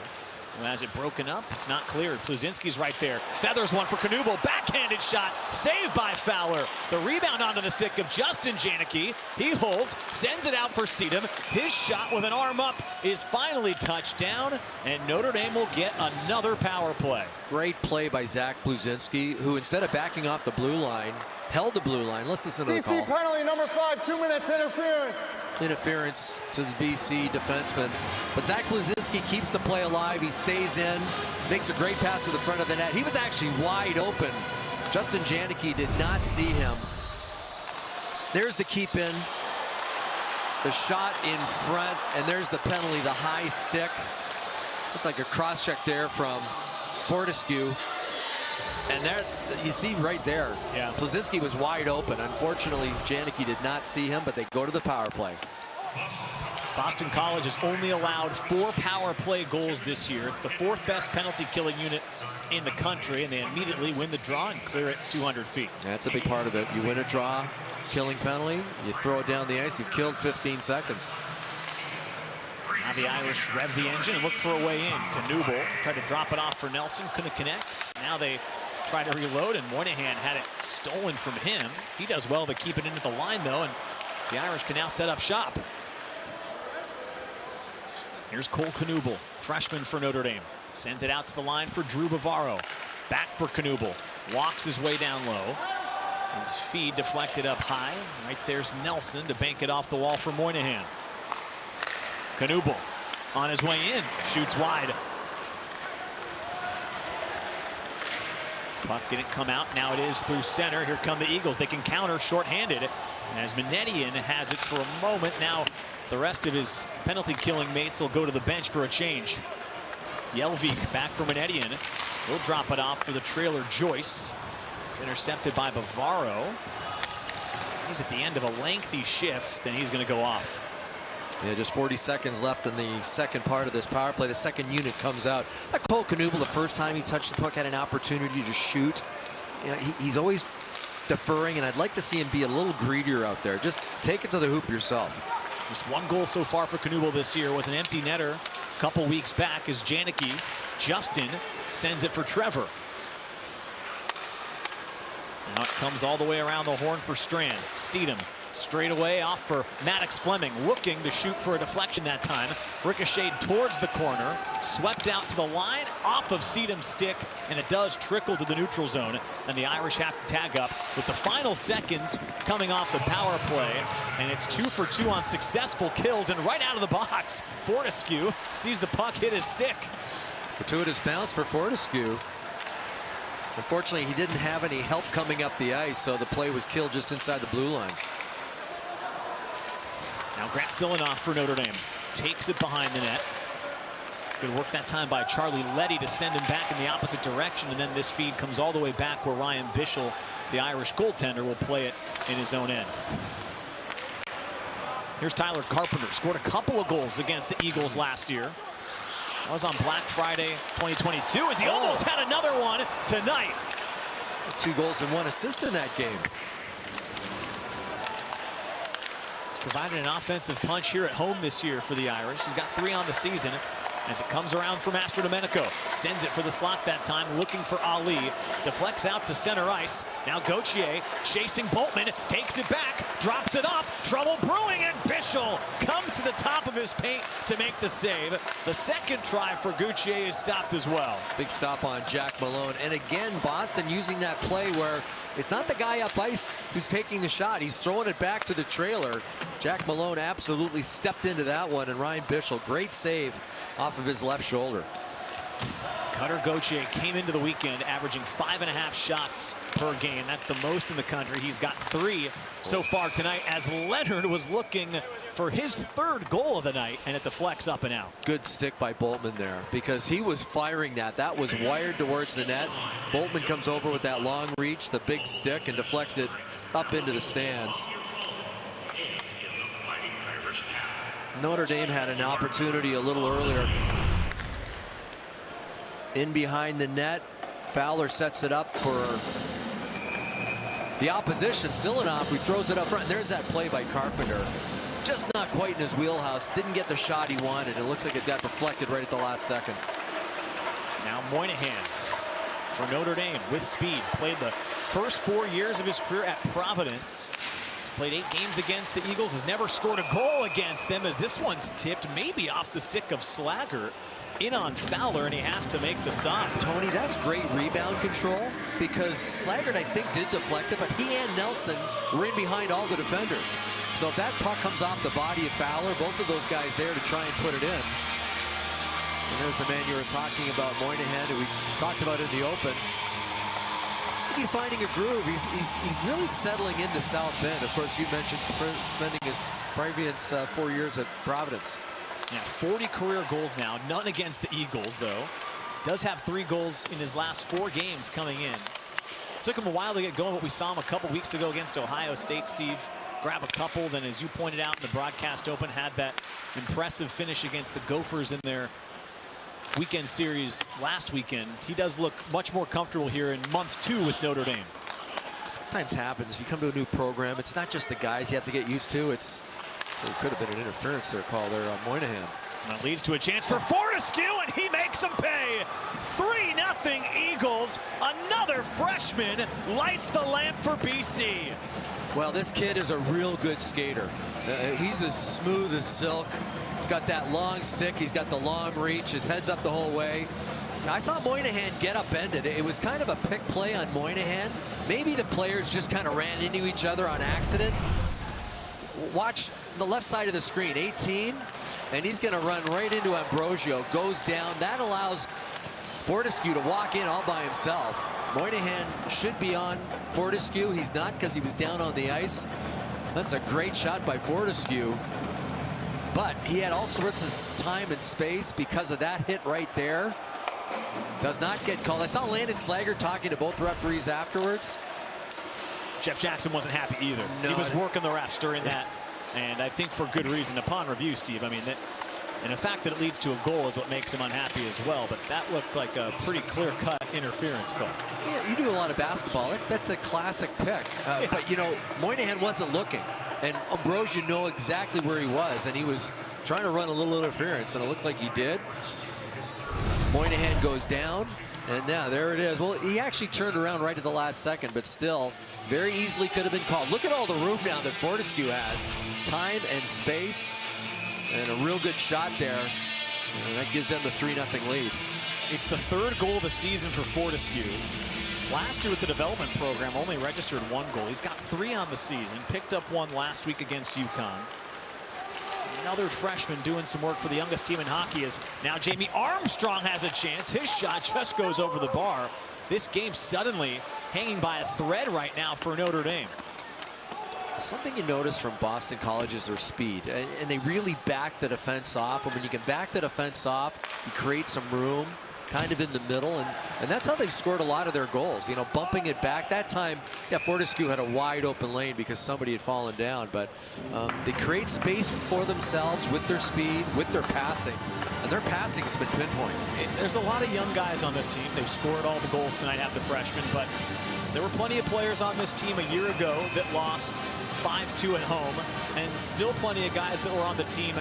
who has it broken up. It's not cleared. Pluzinski's right there. Feathers one for Knuble. Backhanded shot. Saved by Fowler. The rebound onto the stick of Justin Janicki. He holds. Sends it out for Sedum. His shot with an arm up is finally touched down. And Notre Dame will get another power play. Great play by Zach Pluzinski, who instead of backing off the blue line, held the blue line. Let's listen to the call. BC penalty number 5, 2 minutes interference. Interference to the BC defenseman. But Zach Pluzinski keeps the play alive. He stays in, makes a great pass to the front of the net. He was actually wide open. Justin Janicki did not see him. There's the keep in. The shot in front, and there's the penalty, the high stick. Looked like a cross check there from Fortescue. And there, you see right there, Pluzinski was wide open. Unfortunately, Janicki did not see him, but they go to the power play. Boston College has only allowed 4 power play goals this year. It's the 4th best penalty killing unit in the country, and they immediately win the draw and clear it 200 feet. That's a big part of it. You win a draw, killing penalty, you throw it down the ice, you've killed 15 seconds. Now the Irish rev the engine and look for a way in. Knuble tried to drop it off for Nelson, couldn't connect. Now they try to reload, and Moynihan had it stolen from him. He does well to keep it into the line, though, and the Irish can now set up shop. Here's Cole Knuble, freshman for Notre Dame. Sends it out to the line for Drew Bavaro. Back for Knuble. Walks his way down low. His feed deflected up high. Right there's Nelson to bank it off the wall for Moynihan. Knuble on his way in. Shoots wide. Puck didn't come out. Now it is through center. Here come the Eagles. They can counter shorthanded as Manetian has it for a moment. Now the rest of his penalty-killing mates will go to the bench for a change. Jelvik back for Manetian. He'll drop it off for the trailer Joyce. It's intercepted by Bavaro. He's at the end of a lengthy shift, and he's going to go off. Yeah, just 40 seconds left in the second part of this power play. The second unit comes out. Like Cole Knuble, the first time he touched the puck, had an opportunity to shoot. You know, he's always deferring, and I'd like to see him be a little greedier out there. Just take it to the hoop yourself. Just 1 goal so far for Knuble this year. Was an empty netter a couple weeks back as Janicki, Justin, sends it for Trevor. Now it comes all the way around the horn for Strand. Sedum straight away off for Maddox Fleming, looking to shoot for a deflection that time. Ricocheted towards the corner, swept out to the line, off of Sedum's stick, and it does trickle to the neutral zone. And the Irish have to tag up with the final seconds coming off the power play. And it's 2 for 2 on successful kills, and right out of the box, Fortescue sees the puck hit his stick. Fortuitous bounce for Fortescue. Unfortunately, he didn't have any help coming up the ice, so the play was killed just inside the blue line. Now Grant Silanoff for Notre Dame. Takes it behind the net. Good work that time by Charlie Letty to send him back in the opposite direction, and then this feed comes all the way back where Ryan Bischel, the Irish goaltender, will play it in his own end. Here's Tyler Carpenter. Scored a couple of goals against the Eagles last year. That was on Black Friday 2022 as he almost had another one tonight. 2 goals and 1 assist in that game. He's provided an offensive punch here at home this year for the Irish. He's got 3 on the season. As it comes around for Master Domenico. Sends it for the slot that time, looking for Ali. Deflects out to center ice. Now Gauthier chasing Boltman, takes it back, drops it off. Trouble brewing, and Bischel comes to the top of his paint to make the save. The second try for Gauthier is stopped as well. Big stop on Jack Malone. And again, Boston using that play where it's not the guy up ice who's taking the shot. He's throwing it back to the trailer. Jack Malone absolutely stepped into that one, and Ryan Bischel, great save off of his left shoulder. Cutter Gauthier came into the weekend averaging 5.5 shots per game. That's the most in the country. He's got 3 so far tonight as Leonard was looking for his 3rd goal of the night, and it deflects up and out. Good stick by Boltman there because he was firing that. That was wired towards the net. Boltman comes over with that long reach, the big stick, and deflects it up into the stands. Notre Dame had an opportunity a little earlier. In behind the net, Fowler sets it up for the opposition. Silanoff, who throws it up front. And there's that play by Carpenter. Just not quite in his wheelhouse. Didn't get the shot he wanted. It looks like it got deflected right at the last second. Now Moynihan for Notre Dame with speed. Played the first 4 years of his career at Providence. Played 8 games against the Eagles, has never scored a goal against them, as this one's tipped maybe off the stick of Slager in on Fowler, and he has to make the stop. Tony, that's great rebound control because Slager, I think, did deflect it, but he and Nelson were in behind all the defenders. So if that puck comes off the body of Fowler, both of those guys there to try and put it in. And there's the man you were talking about, Moynihan, who we talked about in the open. He's finding a groove. He's really settling into South Bend. Of course, you mentioned spending his previous 4 years at Providence. Yeah, 40 career goals now. None against the Eagles, though. Does have 3 goals in his last 4 games coming in. Took him a while to get going, but we saw him a couple weeks ago against Ohio State. Steve, grab a couple. Then, as you pointed out in the broadcast open, had that impressive finish against the Gophers in their weekend series last weekend. He does look much more comfortable here in month 2 with Notre Dame. Sometimes happens. You come to a new program. It's not just the guys you have to get used to. It could have been an interference there call there on Moynihan. And that leads to a chance for Fortescue, and he makes them pay. 3-0 Eagles. Another freshman lights the lamp for BC. Well, this kid is a real good skater. He's as smooth as silk. He's got that long stick. He's got the long reach. His head's up the whole way. I saw Moynihan get upended. It was kind of a pick play on Moynihan. Maybe the players just kind of ran into each other on accident. Watch the left side of the screen, 18, and he's going to run right into Ambrosio. Goes down. That allows Fortescue to walk in all by himself. Moynihan should be on Fortescue. He's not because he was down on the ice. That's a great shot by Fortescue. But he had all sorts of time and space because of that hit right there. Does not get called. I saw Landon Slager talking to both referees afterwards. Jeff Jackson wasn't happy either. No. He was working the refs during that, and I think for good reason. Upon review, Steve, I mean, and the fact that it leads to a goal is what makes him unhappy as well. But that looked like a pretty clear-cut interference call. Yeah, you do a lot of basketball. That's a classic pick. Yeah. But, you know, Moynihan wasn't looking. And Ambrosio knew exactly where he was, and he was trying to run a little interference, and it looked like he did. Moynihan goes down, and now there it is. Well, he actually turned around right at the last second, but still very easily could have been called. Look at all the room now that Fortescue has. Time and space, and a real good shot there. And that gives them the 3-0 lead. It's the 3rd goal of the season for Fortescue. Last year with the development program, only registered 1 goal. He's got 3 on the season. Picked up 1 last week against UConn. It's another freshman doing some work for the youngest team in hockey. As now Jamie Armstrong has a chance. His shot just goes over the bar. This game suddenly hanging by a thread right now for Notre Dame. Something you notice from Boston College is their speed, and they really back the defense off. And when you can back the defense off, you create some room kind of in the middle, and that's how they've scored a lot of their goals, you know, bumping it back. That time, yeah, Fortescue had a wide open lane because somebody had fallen down, but they create space for themselves with their speed, with their passing, and their passing has been pinpoint. There's a lot of young guys on this team. They've scored all the goals tonight, have the freshmen, but there were plenty of players on this team a year ago that lost 5-2 at home, and still plenty of guys that were on the team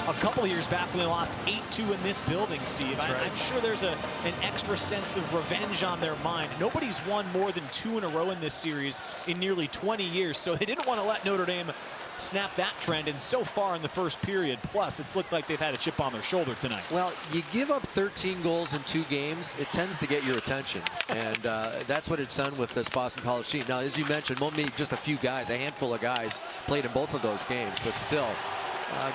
a couple of years back when they lost 8-2 in this building, Steve. I'm sure there's an extra sense of revenge on their mind. Nobody's won more than 2 in a row in this series in nearly 20 years, so they didn't want to let Notre Dame snap that trend, and so far in the first period, plus it's looked like they've had a chip on their shoulder tonight. Well, you give up 13 goals in 2 games, it tends to get your attention, and that's what it's done with this Boston College team. Now, as you mentioned, only just a few guys, a handful of guys played in both of those games, but still,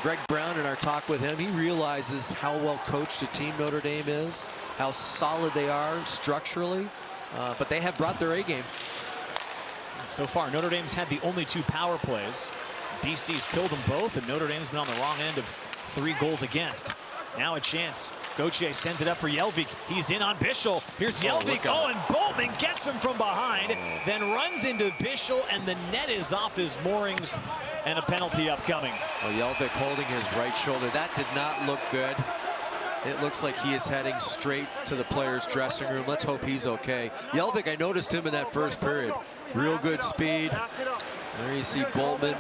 Greg Brown, in our talk with him, he realizes how well coached a team Notre Dame is, how solid they are structurally, but they have brought their A game. So far, Notre Dame's had the only 2 power plays. BC's killed them both, and Notre Dame's been on the wrong end of 3 goals against. Now a chance. Gauthier sends it up for Jelvik. He's in on Bischel. Here's Jelvik. Oh, and Boltman gets him from behind, then runs into Bischel, and the net is off his moorings, and a penalty upcoming. Well, Jelvik holding his right shoulder. That did not look good. It looks like he is heading straight to the players' dressing room. Let's hope he's okay. Jelvik, I noticed him in that first period. Real good speed. There you see Boltman.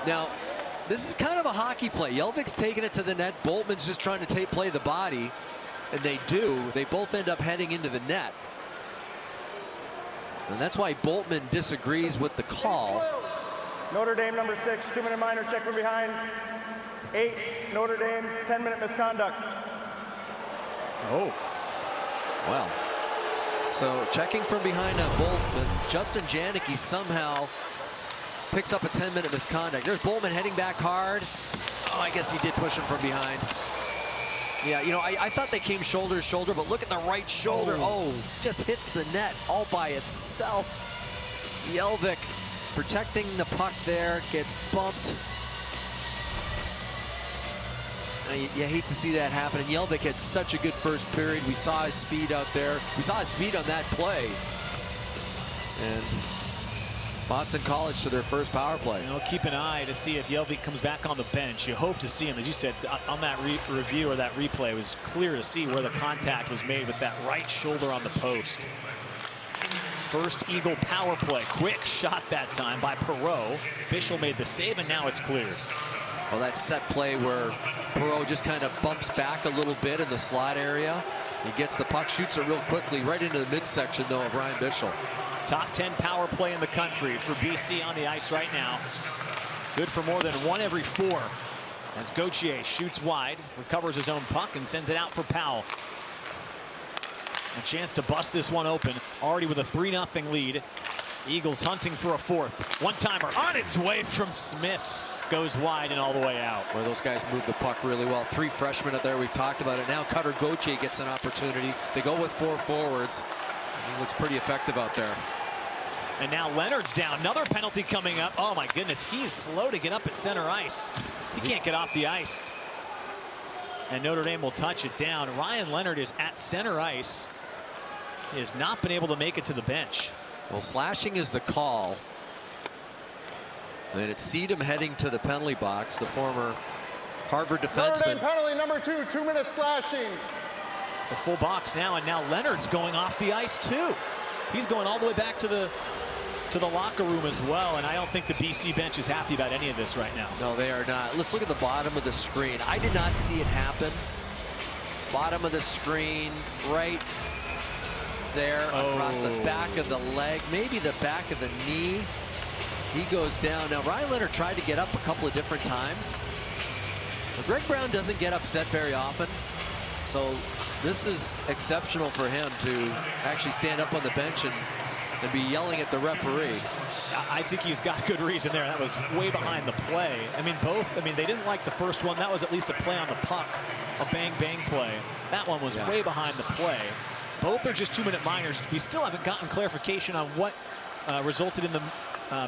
Now, this is kind of a hockey play. Jelvik's taking it to the net. Boltman's just trying to play the body. And they do. They both end up heading into the net. And that's why Boltman disagrees with the call. Notre Dame number 6, 2-minute minor check from behind. 8, Notre Dame, 10-minute misconduct. Oh. Well. So checking from behind on Boltman. Justin Janicki somehow picks up a 10-minute misconduct. There's Boltman heading back hard. Oh, I guess he did push him from behind. Yeah, you know, I thought they came shoulder to shoulder, but look at the right shoulder. Oh, just hits the net all by itself. Jelvik protecting the puck there, gets bumped. You hate to see that happen, and Jelvik had such a good first period. We saw his speed out there. We saw his speed on that play. And Boston College to their first power play. You know, keep an eye to see if Jelvik comes back on the bench. You hope to see him. As you said, on that review or that replay, it was clear to see where the contact was made with that right shoulder on the post. First Eagle power play. Quick shot that time by Perreault. Bischel made the save, and now it's cleared. Well, that set play where Perreault just kind of bumps back a little bit in the slot area. He gets the puck, shoots it real quickly right into the midsection, though, of Ryan Bischel. Top 10 power play in the country for BC on the ice right now. Good for more than 1 every 4. As Gauthier shoots wide, recovers his own puck, and sends it out for Powell. A chance to bust this one open, already with a 3-0 lead. Eagles hunting for a 4th. One-timer on its way from Smith. Goes wide and all the way out. Where those guys move the puck really well. 3 freshmen out there, we've talked about it. Now Cutter Gauthier gets an opportunity. They go with 4 forwards. He looks pretty effective out there. And now Leonard's down. Another penalty coming up. Oh my goodness, he's slow to get up at center ice. He can't get off the ice. And Notre Dame will touch it down. Ryan Leonard is at center ice. He has not been able to make it to the bench. Well, slashing is the call. And it's Seedham heading to the penalty box, the former Harvard defenseman. Notre Dame penalty number 2, 2-minute slashing. It's a full box now, and now Leonard's going off the ice too. He's going all the way back to the locker room as well, and I don't think the BC bench is happy about any of this right now. No, they are not. Let's look at the bottom of the screen. I did not see it happen. Bottom of the screen, right there across the back of the leg, maybe the back of the knee. He goes down. Now, Ryan Leonard tried to get up a couple of different times. But Greg Brown doesn't get upset very often. So this is exceptional for him to actually stand up on the bench and be yelling at the referee. I think he's got good reason there. That was way behind the play. I mean, they didn't like the first one. That was at least a play on the puck, a bang-bang play. That one was way behind the play. Both are just 2-minute minors. We still haven't gotten clarification on what resulted in the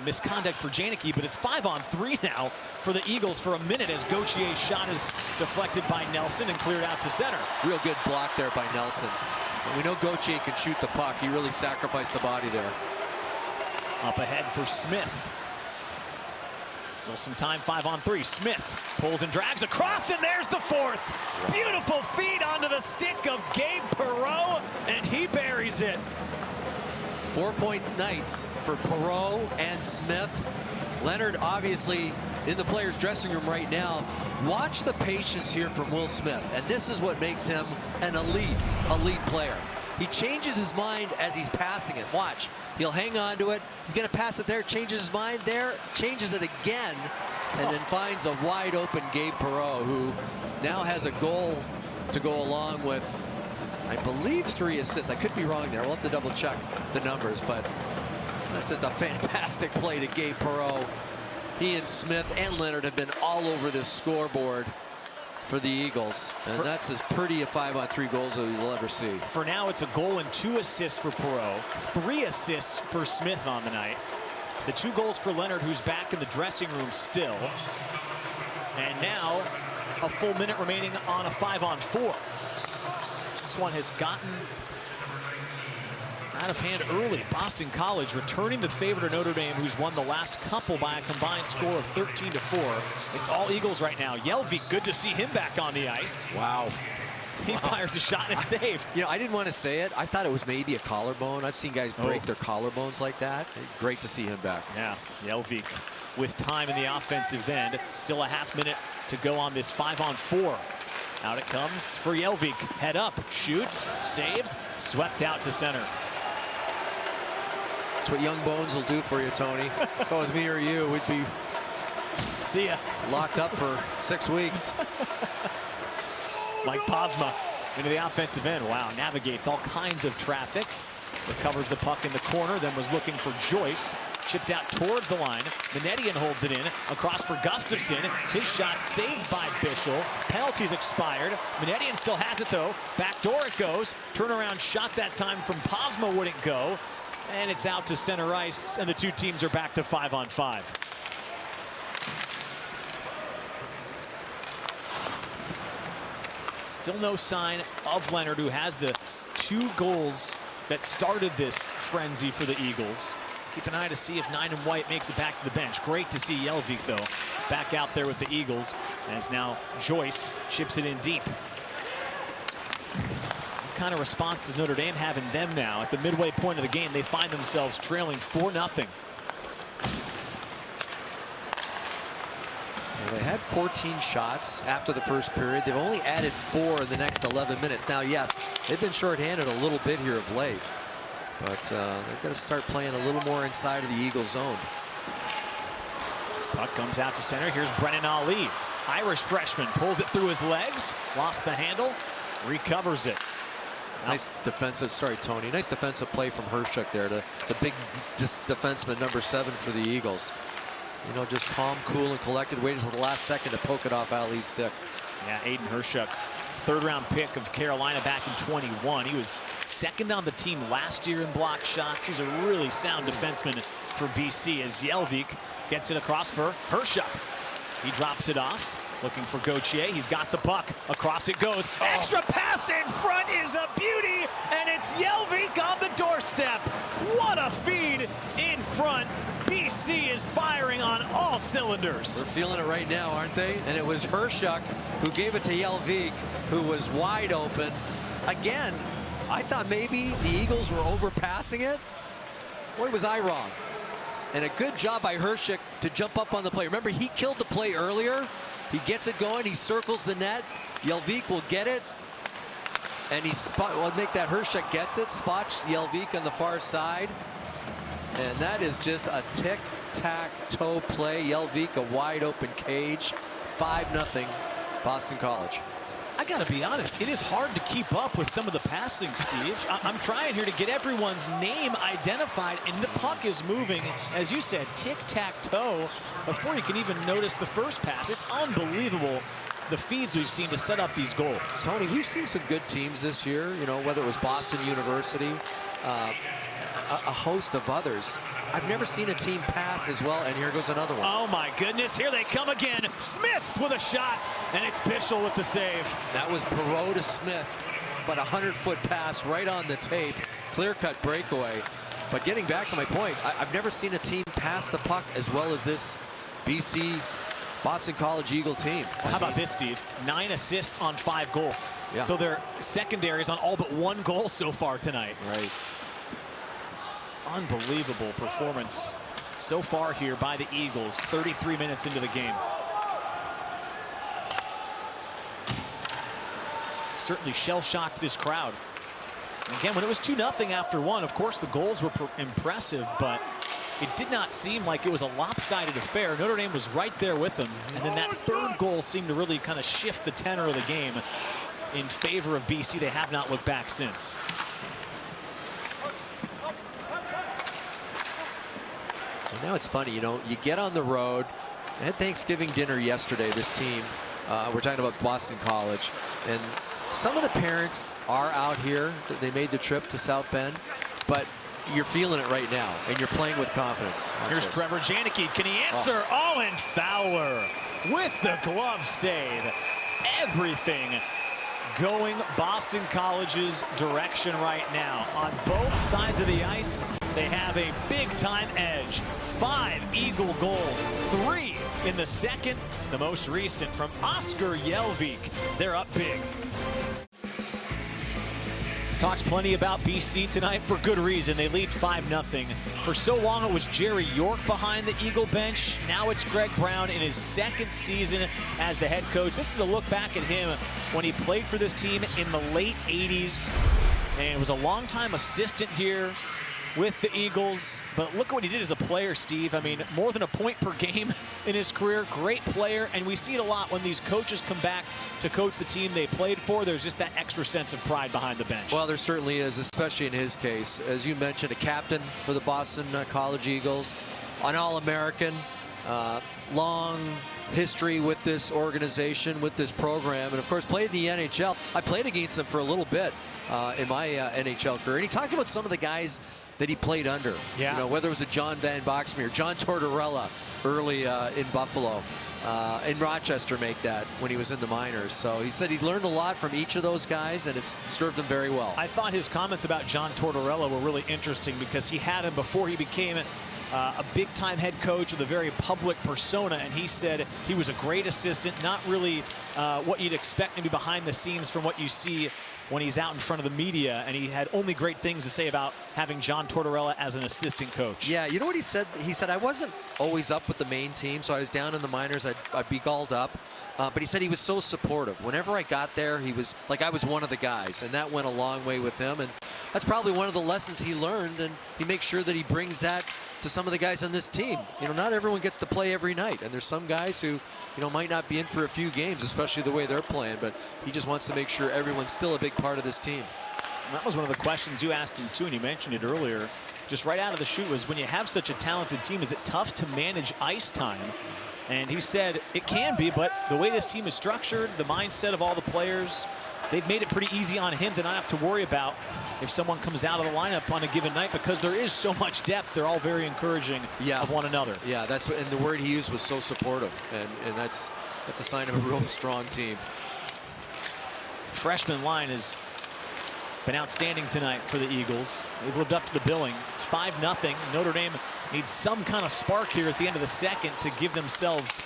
misconduct for Janicki, but it's 5-on-3 now for the Eagles for a minute as Gautier's shot is deflected by Nelson and cleared out to center. Real good block there by Nelson. And we know Gauthier can shoot the puck. He really sacrificed the body there. Up ahead for Smith. Still some time, 5-on-3. Smith pulls and drags across, and there's the fourth. Beautiful feed onto the stick of Gabe Perreault, and he buries it. 4-point nights for Perreault and Smith. Leonard obviously in the players' dressing room right now. Watch the patience here from Will Smith, and this is what makes him an elite player. He changes his mind as he's passing it. Watch. He'll hang on to it. He's going to pass it there, changes his mind there, changes it again, and then finds a wide open Gabe Perreault, who now has a goal to go along with, I believe, 3 assists. I could be wrong there. We'll have to double check the numbers, but that's just a fantastic play to Gabe Perreault. He and Smith and Leonard have been all over this scoreboard for the Eagles, and that's as pretty a 5-on-3 goals as you'll ever see. For now, it's a goal and 2 assists for Perreault, 3 assists for Smith on the night. The 2 goals for Leonard, who's back in the dressing room still. And now a full minute remaining on a 5-on-4. This one has gotten out of hand early. Boston College returning the favor to Notre Dame, who's won the last couple by a combined score of 13-4. It's all Eagles right now. Jelvik, good to see him back on the ice. Wow. He fires a shot and it's saved. You know, I didn't want to say it. I thought it was maybe a collarbone. I've seen guys break their collarbones like that. Great to see him back. Yeah, Jelvik with time in the offensive end. Still a half minute to go on this 5-on-4. Out it comes for Jelvik. Head up, shoots, saved, swept out to center. That's what young bones will do for you, Tony. If it was me or you, we'd be see ya. Locked up for 6 weeks. Mike Posma into the offensive end. Wow, navigates all kinds of traffic. Recovers the puck in the corner, then was looking for Joyce. Chipped out towards the line. Manetian holds it in. Across for Gustafson. His shot saved by Bischel. Penalties expired. Manetian still has it, though. Backdoor it goes. Turnaround shot that time from Posma wouldn't go. And it's out to center ice, and the 2 teams are back to 5-on-5. Still no sign of Leonard, who has the 2 goals that started this frenzy for the Eagles. Keep an eye to see if 9 and White makes it back to the bench. Great to see Jelvik, though, back out there with the Eagles, as now Joyce chips it in deep. What kind of response does Notre Dame have in them now? At the midway point of the game, they find themselves trailing 4-0. They had 14 shots after the first period. They've only added 4 in the next 11 minutes. Now, yes, they've been shorthanded a little bit here of late, but they've got to start playing a little more inside of the Eagle zone. This puck comes out to center. Here's Brennan Ali. Irish freshman pulls it through his legs, lost the handle, recovers it. Nice defensive, sorry, Tony. Nice defensive play from Hershuk there, the big defenseman, number 7 for the Eagles. You know, just calm, cool, and collected. Waited until the last second to poke it off Ali's stick. Yeah, Aiden Hershuk, 3rd-round pick of Carolina back in 21. He was 2nd on the team last year in block shots. He's a really sound defenseman for BC as Jelvik gets it across for Hershuk. He drops it off, looking for Gauthier. He's got the puck. Across it goes. Extra pass in front is a beauty, and it's Jelvik on the doorstep. What a feed in front. BC is firing on all cylinders. They're feeling it right now, aren't they? And it was Hershuk who gave it to Jelvik, who was wide open. Again, I thought maybe the Eagles were overpassing it. Boy, was I wrong. And a good job by Hershuk to jump up on the play. Remember, he killed the play earlier. He gets it going. He circles the net. Jelvik will get it. And will make that Hershuk gets it. Spots Jelvik on the far side. And that is just a tic-tac-toe play. Jelvik, a wide open cage. 5-0 Boston College. I gotta be honest, it is hard to keep up with some of the passing, Steve. I'm trying here to get everyone's name identified, and the puck is moving, as you said, tic-tac-toe, before you can even notice the first pass. It's unbelievable, the feeds we've seen to set up these goals. Tony, we've seen some good teams this year, you know, whether it was Boston University, a host of others. I've never seen a team pass as well, and here goes another one. Oh my goodness, here they come again. Smith with a shot, and it's Bischel with the save. That was Perot to Smith, but a 100-foot pass right on the tape. Clear-cut breakaway. But getting back to my point, I've never seen a team pass the puck as well as this BC Boston College Eagle team. Well, how about this, Steve? 9 assists on 5 goals. Yeah. So their secondary is on all but 1 goal so far tonight. Right. Unbelievable performance so far here by the Eagles, 33 minutes into the game. Certainly shell-shocked this crowd. Again, when it was 2-0 after 1, of course the goals were impressive, but it did not seem like it was a lopsided affair. Notre Dame was right there with them, and then that 3rd goal seemed to really kind of shift the tenor of the game in favor of BC. They have not looked back since. And now it's funny, you know, you get on the road. I had Thanksgiving dinner yesterday, this team. We're talking about Boston College. And some of the parents are out here. They made the trip to South Bend. But you're feeling it right now, and you're playing with confidence. Here's Trevor Janicki. Can he answer? Oh, and Fowler with the glove save. Everything going Boston College's direction right now. On both sides of the ice, they have a big-time edge. 5 Eagle goals, 3 in the second, the most recent from Oscar Jelvik. They're up big. Talked plenty about BC tonight for good reason. They lead 5-0. For so long it was Jerry York behind the Eagle bench. Now it's Greg Brown in his 2nd season as the head coach. This is a look back at him when he played for this team in the late 80s and was a longtime assistant here with the Eagles. But look at what he did as a player, Steve. I mean, more than a point per game in his career. Great player, and we see it a lot when these coaches come back to coach the team they played for. There's just that extra sense of pride behind the bench. Well, there certainly is, especially in his case. As you mentioned, a captain for the Boston College Eagles, an All-American, long history with this organization, with this program, and of course played in the NHL. I played against him for a little bit in my NHL career, and he talked about some of the guys that he played under. Yeah. You know, whether it was a John Van Boxmeer, John Tortorella early in Buffalo, in Rochester make that when he was in the minors. So he said he learned a lot from each of those guys, and it's served him very well. I thought his comments about John Tortorella were really interesting because he had him before he became a big-time head coach with a very public persona, and he said he was a great assistant, not really what you'd expect to be behind the scenes from what you see when he's out in front of the media, and he had only great things to say about having John Tortorella as an assistant coach. Yeah, you know what he said? He said, I wasn't always up with the main team, so I was down in the minors. I'd be galled up. But he said he was so supportive. Whenever I got there, he was like I was one of the guys, and that went a long way with him. And that's probably one of the lessons he learned, and he makes sure that he brings that to some of the guys on this team. You know, not everyone gets to play every night, and there's some guys who, you know, might not be in for a few games, especially the way they're playing, but he just wants to make sure everyone's still a big part of this team. And that was one of the questions you asked him too, and you mentioned it earlier, just right out of the chute, was when you have such a talented team, is it tough to manage ice time? And he said it can be, but the way this team is structured, the mindset of all the players, they've made it pretty easy on him to not have to worry about if someone comes out of the lineup on a given night, because there is so much depth. They're all very encouraging of one another. Yeah, that's what, and the word he used was so supportive, and that's a sign of a real strong team. Freshman line has been outstanding tonight for the Eagles. They've lived up to the billing. It's 5-0. Notre Dame needs some kind of spark here at the end of the second to give themselves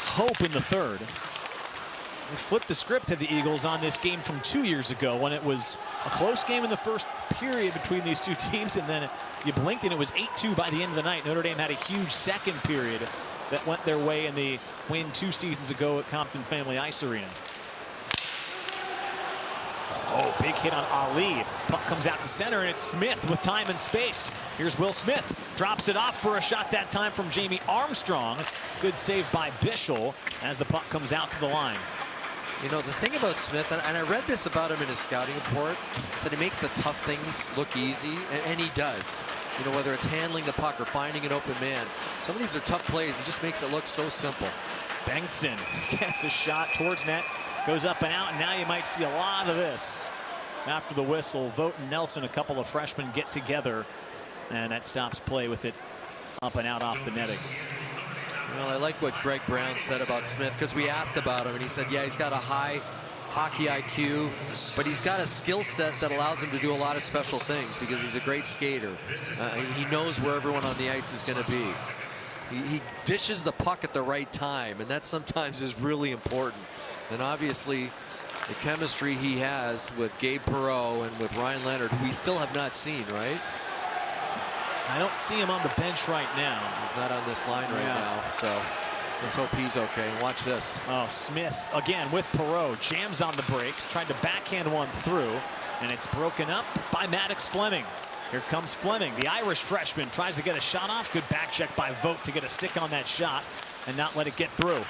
hope in the third. They flipped the script of the Eagles on this game from 2 years ago when it was a close game in the first period between these two teams, and then you blinked and it was 8-2 by the end of the night. Notre Dame had a huge second period that went their way in the win 2 seasons ago at Compton Family Ice Arena. Oh, big hit on Ali. Puck comes out to center, and it's Smith with time and space. Here's Will Smith. Drops it off for a shot that time from Jamie Armstrong. Good save by Bischel as the puck comes out to the line. You know, the thing about Smith, and I read this about him in his scouting report, is that he makes the tough things look easy, and he does. You know, whether it's handling the puck or finding an open man. Some of these are tough plays. He just makes it look so simple. Bengtson gets a shot towards net, goes up and out, and now you might see a lot of this. After the whistle, Vogt and Nelson, a couple of freshmen, get together, and that stops play with it up and out off the netting. Well, I like what Greg Brown said about Smith, because we asked about him, and he said, yeah, he's got a high hockey IQ, but he's got a skill set that allows him to do a lot of special things because he's a great skater. He knows where everyone on the ice is going to be. He dishes the puck at the right time, and that sometimes is really important. And obviously, the chemistry he has with Gabe Perreault and with Ryan Leonard, who we still have not seen, right? I don't see him on the bench right now. He's not on this line right now, so let's hope he's okay. And watch this. Oh, Smith again with Perreault, jams on the brakes, tried to backhand one through, and it's broken up by Maddox Fleming. Here comes Fleming, the Irish freshman, tries to get a shot off. Good back check by Vogt to get a stick on that shot and not let it get through.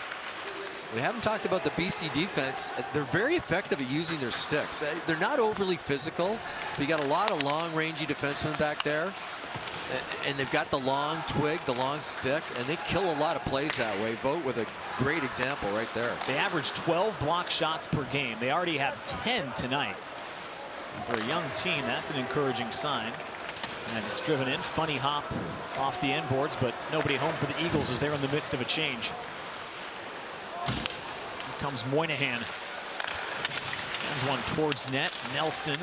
We haven't talked about the BC defense. They're very effective at using their sticks. They're not overly physical, but you got a lot of long rangey defensemen back there. And they've got the long twig, the long stick, and they kill a lot of plays that way. Vogt with a great example right there. They average 12 block shots per game. They already have 10 tonight. For a young team, that's an encouraging sign. As it's driven in, funny hop off the end boards, but nobody home for the Eagles as they're in the midst of a change. Here comes Moynihan. Sends one towards net. Nelson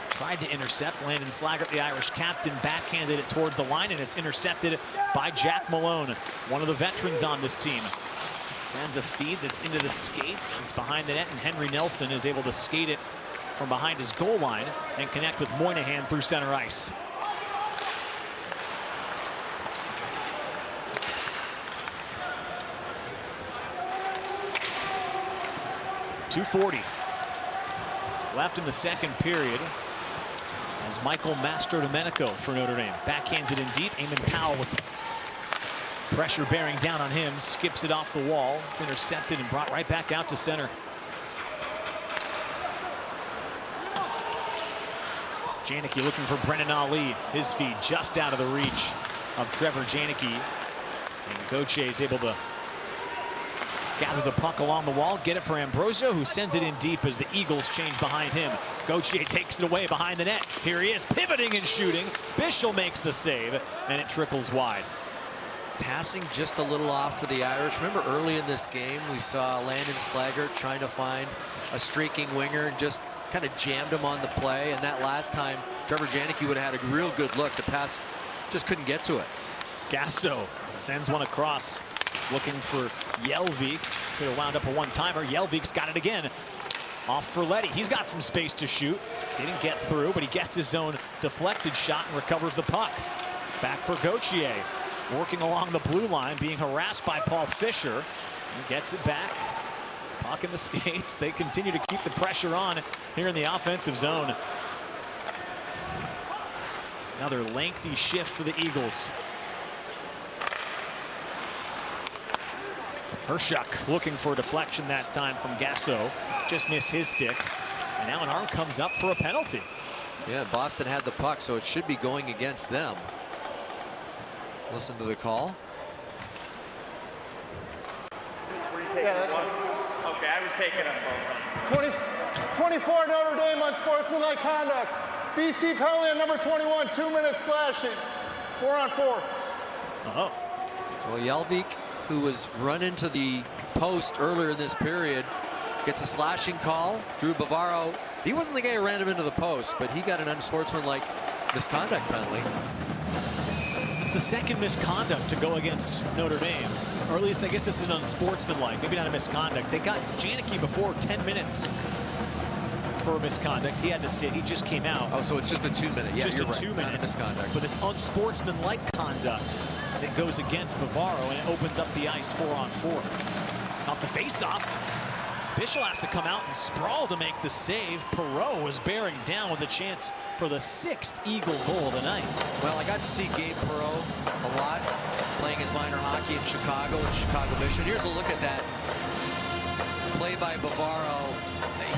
tried to intercept. Landon Slaggart, the Irish captain, backhanded it towards the line, and it's intercepted by Jack Malone, one of the veterans on this team. Sends a feed that's into the skates. It's behind the net, and Henry Nelson is able to skate it from behind his goal line and connect with Moynihan through center ice. .240 left in the second period as Michael Mastrodomenico for Notre Dame backhands it in deep. Eamon Powell with pressure bearing down on him, skips it off the wall. It's intercepted and brought right back out to center. Janicki looking for Brennan Ali. His feed just out of the reach of Trevor Janicki. And Gauthier is able to gather the puck along the wall, get it for Ambrosio, who sends it in deep as the Eagles change behind him. Gauthier takes it away behind the net. Here he is, pivoting and shooting. Bischel makes the save, and it trickles wide. Passing just a little off for the Irish. Remember early in this game, we saw Landon Slaggart trying to find a streaking winger and just kind of jammed him on the play. And that last time, Trevor Janicki would have had a real good look. The pass just couldn't get to it. Gasso sends one across, looking for Jelvik. Could have wound up a one-timer. Jelvik's got it again. Off for Letty. He's got some space to shoot. Didn't get through, but he gets his own deflected shot and recovers the puck. Back for Gauthier. Working along the blue line, being harassed by Paul Fisher. He gets it back. Puck in the skates. They continue to keep the pressure on here in the offensive zone. Another lengthy shift for the Eagles. Hershuk looking for a deflection that time from Gasso. Just missed his stick. And now an arm comes up for a penalty. Yeah, Boston had the puck, so it should be going against them. Listen to the call. Okay, I was taking it. 24 Notre Dame on sportsmanlike conduct. BC penalty on number 21, 2 minutes slashing. 4-on-4. Oh. Well, Jelvik, who was run into the post earlier in this period, gets a slashing call. Drew Bavaro, he wasn't the guy who ran him into the post, but he got an unsportsmanlike misconduct penalty. It's the second misconduct to go against Notre Dame. Or at least I guess this is unsportsmanlike, maybe not a misconduct. They got Janicki before 10 minutes for a misconduct. He had to sit, he just came out. Oh, so it's just a 2 minute. Yeah, just you're a right. 2 minute. Not a misconduct. But it's unsportsmanlike conduct that goes against Bavaro, and it opens up the ice 4-on-4. Off the face-off, Bischel has to come out and sprawl to make the save. Perreault was bearing down with a chance for the 6th Eagle goal of the night. Well, I got to see Gabe Perreault a lot, playing his minor hockey in Chicago and Chicago Mission. Here's a look at that play by Bavaro.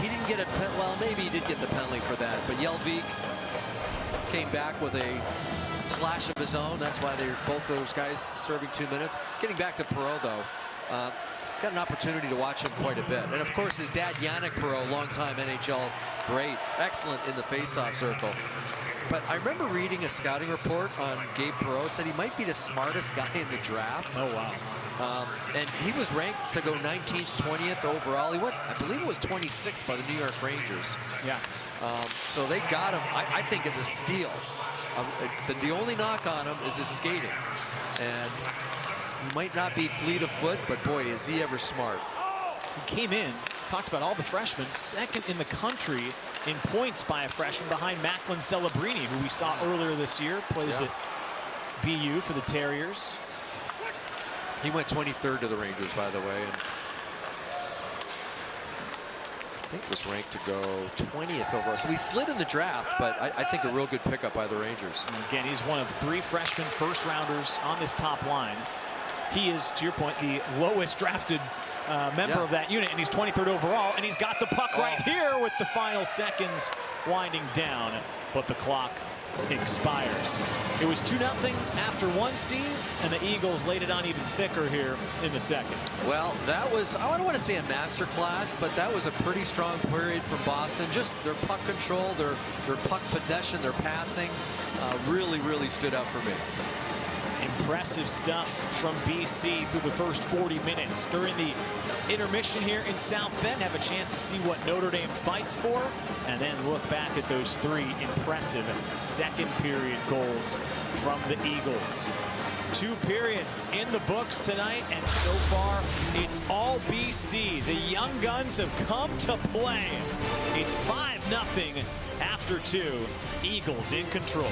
He didn't get a penalty. Well, maybe he did get the penalty for that, but Jelvik came back with a slash of his own. That's why they're both those guys serving 2 minutes. Getting back to Perreault, though, got an opportunity to watch him quite a bit. And of course, his dad, Yannick Perreault, longtime NHL great, excellent in the faceoff circle. But I remember reading a scouting report on Gabe Perreault. It said he might be the smartest guy in the draft. Oh, wow. And he was ranked to go 19th, 20th overall. He went, I believe it was 26th by the New York Rangers. Yeah. So they got him, I think, as a steal. The only knock on him is his skating. And he might not be fleet of foot, but boy, is he ever smart. He came in, talked about all the freshmen, second in the country in points by a freshman behind Macklin Celebrini, who we saw earlier this year, plays at BU for the Terriers. He went 23rd to the Rangers, by the way, and I think was ranked to go 20th overall. So he slid in the draft, but I think a real good pickup by the Rangers. And again, he's one of 3 freshman first-rounders on this top line. He is, to your point, the lowest drafted member of that unit, and he's 23rd overall, and he's got the puck right here with the final seconds winding down, but the clock expires. It was 2-0 after 1, Steve, and the Eagles laid it on even thicker here in the second. Well, that was, I don't want to say a master class, but that was a pretty strong period from Boston. Just their puck control, their puck possession, their passing really stood out for me. Impressive stuff from BC through the first 40 minutes. During the intermission here in South Bend, have a chance to see what Notre Dame fights for, and then look back at those 3 impressive second period goals from the Eagles. 2 periods in the books tonight, and so far it's all BC. The young guns have come to play. It's 5-0 after 2. Eagles in control.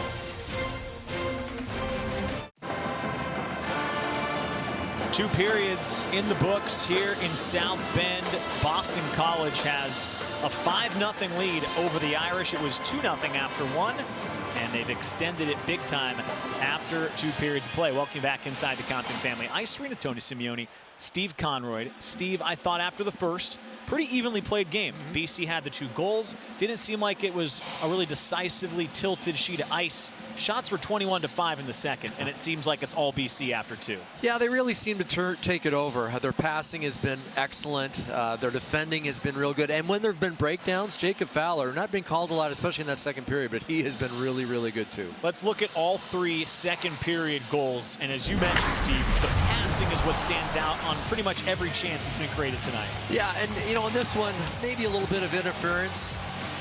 Two periods in the books here in South Bend. Boston College has a 5-0 lead over the Irish. It was 2-0 after 1, and they've extended it big time after 2 periods of play. Welcome back inside the Compton Family Ice Arena. Tony Simeone, Steve Conroy. Steve, I thought after the first, pretty evenly played game. BC had the 2 goals. Didn't seem like it was a really decisively tilted sheet of ice. Shots were 21-5 in the second, and it seems like it's all BC after 2. Yeah, they really seem to take it over. Their passing has been excellent. Their defending has been real good. And when there have been breakdowns, Jacob Fowler, not been called a lot, especially in that second period, but he has been really good too. Let's look at all 3 second period goals. And as you mentioned, Steve, the passing is what stands out on pretty much every chance that's been created tonight. Yeah, and you know, on this one, maybe a little bit of interference.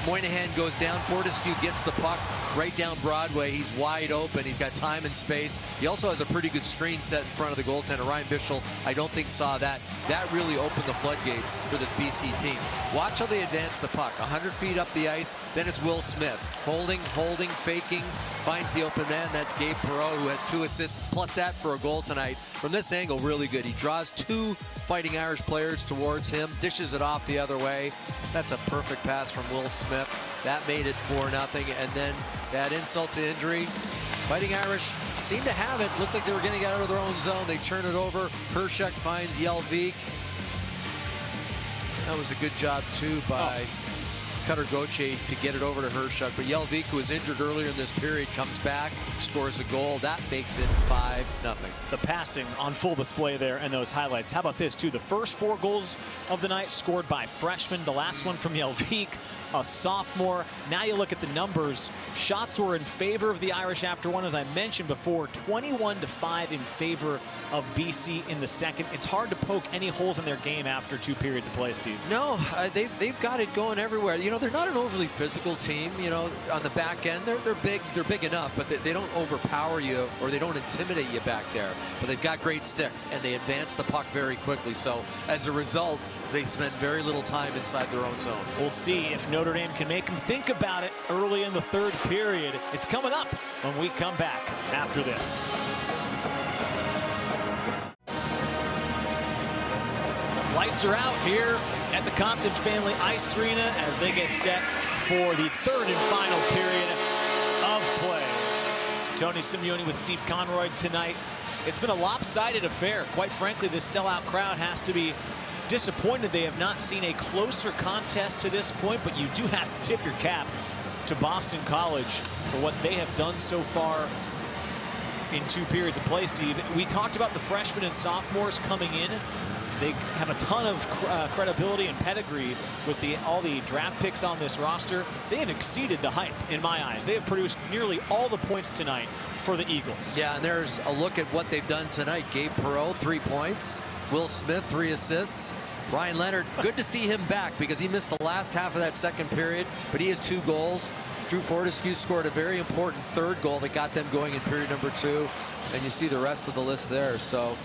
Moynihan goes down. Fortescue gets the puck right down Broadway. He's wide open. He's got time and space. He also has a pretty good screen set in front of the goaltender. Ryan Bischel, I don't think, saw that. That really opened the floodgates for this BC team. Watch how they advance the puck. 100 feet up the ice. Then it's Will Smith. Holding, faking. Finds the open man. That's Gabe Perreault, who has 2 assists, plus that for a goal tonight. From this angle, really good. He draws 2 Fighting Irish players towards him, dishes it off the other way. That's a perfect pass from Will Smith. That made it 4-0, and then that insult to injury. Fighting Irish seemed to have it. Looked like they were getting out of their own zone. They turn it over. Hershuk finds Jelvik. That was a good job, too, by Cutter Gauthier to get it over to Hershuk. But Jelvik, who was injured earlier in this period, comes back, scores a goal. That makes it 5-0. The passing on full display there and those highlights. How about this, too? The first 4 goals of the night scored by freshmen. The last one from Jelvik, a sophomore. Now you look at the numbers. Shots were in favor of the Irish after 1, as I mentioned before. 21-5 in favor of BC in the second. It's hard to poke any holes in their game after 2 periods of play, Steve. No, they've got it going everywhere. You know, they're not an overly physical team. You know, on the back end, they're big enough, but they don't overpower you or they don't intimidate you back there. But they've got great sticks, and they advance the puck very quickly. So as a result, they spend very little time inside their own zone. We'll see if Notre Dame can make them think about it early in the 3rd period. It's coming up when we come back after this. Lights are out here at the Compton Family Ice Arena as they get set for the 3rd and final period of play. Tony Simeone with Steve Conroy tonight. It's been a lopsided affair. Quite frankly, this sellout crowd has to be disappointed they have not seen a closer contest to this point, but you do have to tip your cap to Boston College for what they have done so far in 2 periods of play, Steve. We talked about the freshmen and sophomores coming in. they have a ton of credibility and pedigree with all the draft picks on this roster. They have exceeded the hype in my eyes. They have produced nearly all the points tonight for the Eagles. Yeah, and there's a look at what they've done tonight. Gabe Perreault, 3 points. Will Smith, 3 assists. Ryan Leonard, good to see him back because he missed the last half of that second period, but he has 2 goals. Drew Fortescue scored a very important 3rd goal that got them going in period number 2. And you see the rest of the list there. So,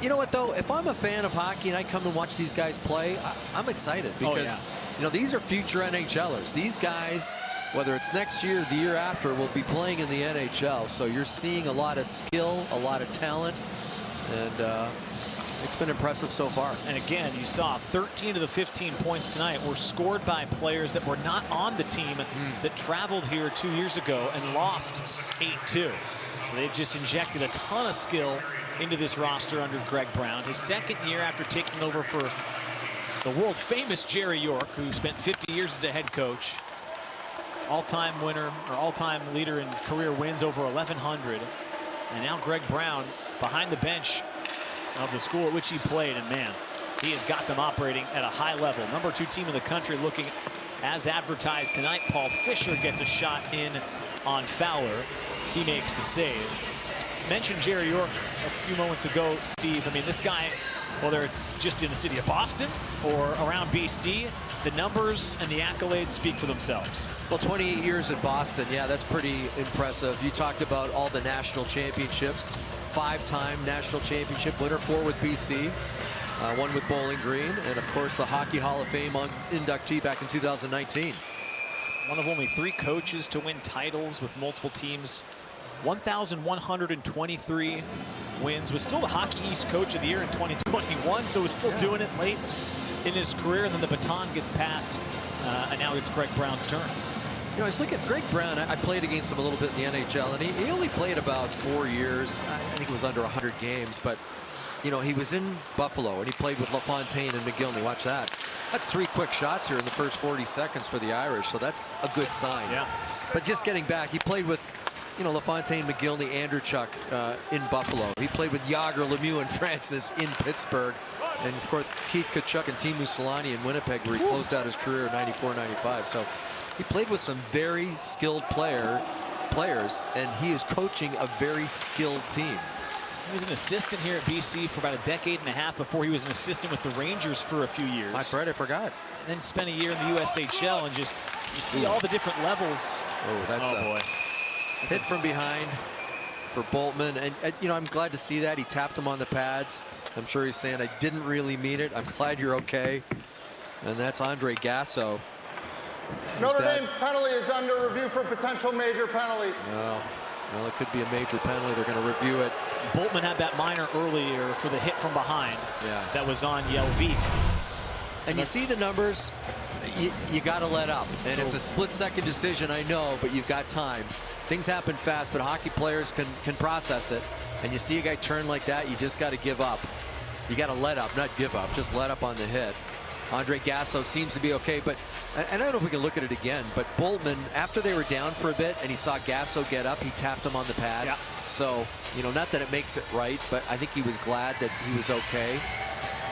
you know what, though? If I'm a fan of hockey and I come and watch these guys play, I'm excited because, you know, these are future NHLers. These guys, whether it's next year or the year after, will be playing in the NHL. So you're seeing a lot of skill, a lot of talent, and it's been impressive so far. And again, you saw 13 of the 15 points tonight were scored by players that were not on the team that traveled here 2 years ago and lost 8-2. So they've just injected a ton of skill into this roster under Greg Brown. His 2nd year after taking over for the world famous Jerry York, who spent 50 years as a head coach. All-time winner, or all-time leader in career wins, over 1,100. And now Greg Brown behind the bench of the school at which he played, and man, he has got them operating at a high level. Number 2 team in the country, looking as advertised tonight. Paul Fisher gets a shot in on Fowler. He makes the save. Mentioned Jerry York a few moments ago, Steve. I mean, this guy, whether it's just in the city of Boston or around BC, the numbers and the accolades speak for themselves. Well, 28 years in Boston, yeah, that's pretty impressive. You talked about all the national championships. 5-time national championship winner, 4 with BC, 1 with Bowling Green, and of course the Hockey Hall of Fame inductee back in 2019. One of only 3 coaches to win titles with multiple teams. 1,123 wins. Was still the Hockey East Coach of the Year in 2021, so was still doing it late in his career. And then the baton gets passed, and now it's Greg Brown's turn. You know, I was looking at Greg Brown. I played against him a little bit in the NHL, and he only played about 4 years. I think it was under 100 games, but you know, he was in Buffalo and he played with LaFontaine and McGillney. Watch that. That's 3 quick shots here in the first 40 seconds for the Irish, so that's a good sign. Yeah. But just getting back, he played with, you know, LaFontaine, McGillney, Andrechuk in Buffalo. He played with Yager, Lemieux, and Francis in Pittsburgh. And of course, Keith Kachuk and Teemu Selanne in Winnipeg, where he closed out his career in 94-95. So he played with some very skilled players, and he is coaching a very skilled team. He was an assistant here at BC for about a decade and a half before he was an assistant with the Rangers for a few years. That's right, I forgot. And then spent a year in the USHL, and just, you see all the different levels. Oh, that's boy. Hit from behind for Boltman, and you know, I'm glad to see that. He tapped him on the pads. I'm sure he's saying, I didn't really mean it. I'm glad you're okay. And that's Andre Gasso. Notre Dame's penalty is under review for potential major penalty. Well, it could be a major penalty. They're going to review it. Boltman had that minor earlier for the hit from behind. Yeah. That was on Jelvik. And you see the numbers, you got to let up. And it's a split-second decision, I know, but you've got time. Things happen fast, but hockey players can process it. And you see a guy turn like that, you just got to give up. You got to let up, not give up. Just let up on the hit. Andre Gasso seems to be okay, but and I don't know if we can look at it again, but Boltman, after they were down for a bit and he saw Gasso get up, he tapped him on the pad. Yeah. So, you know, not that it makes it right, but I think he was glad that he was okay.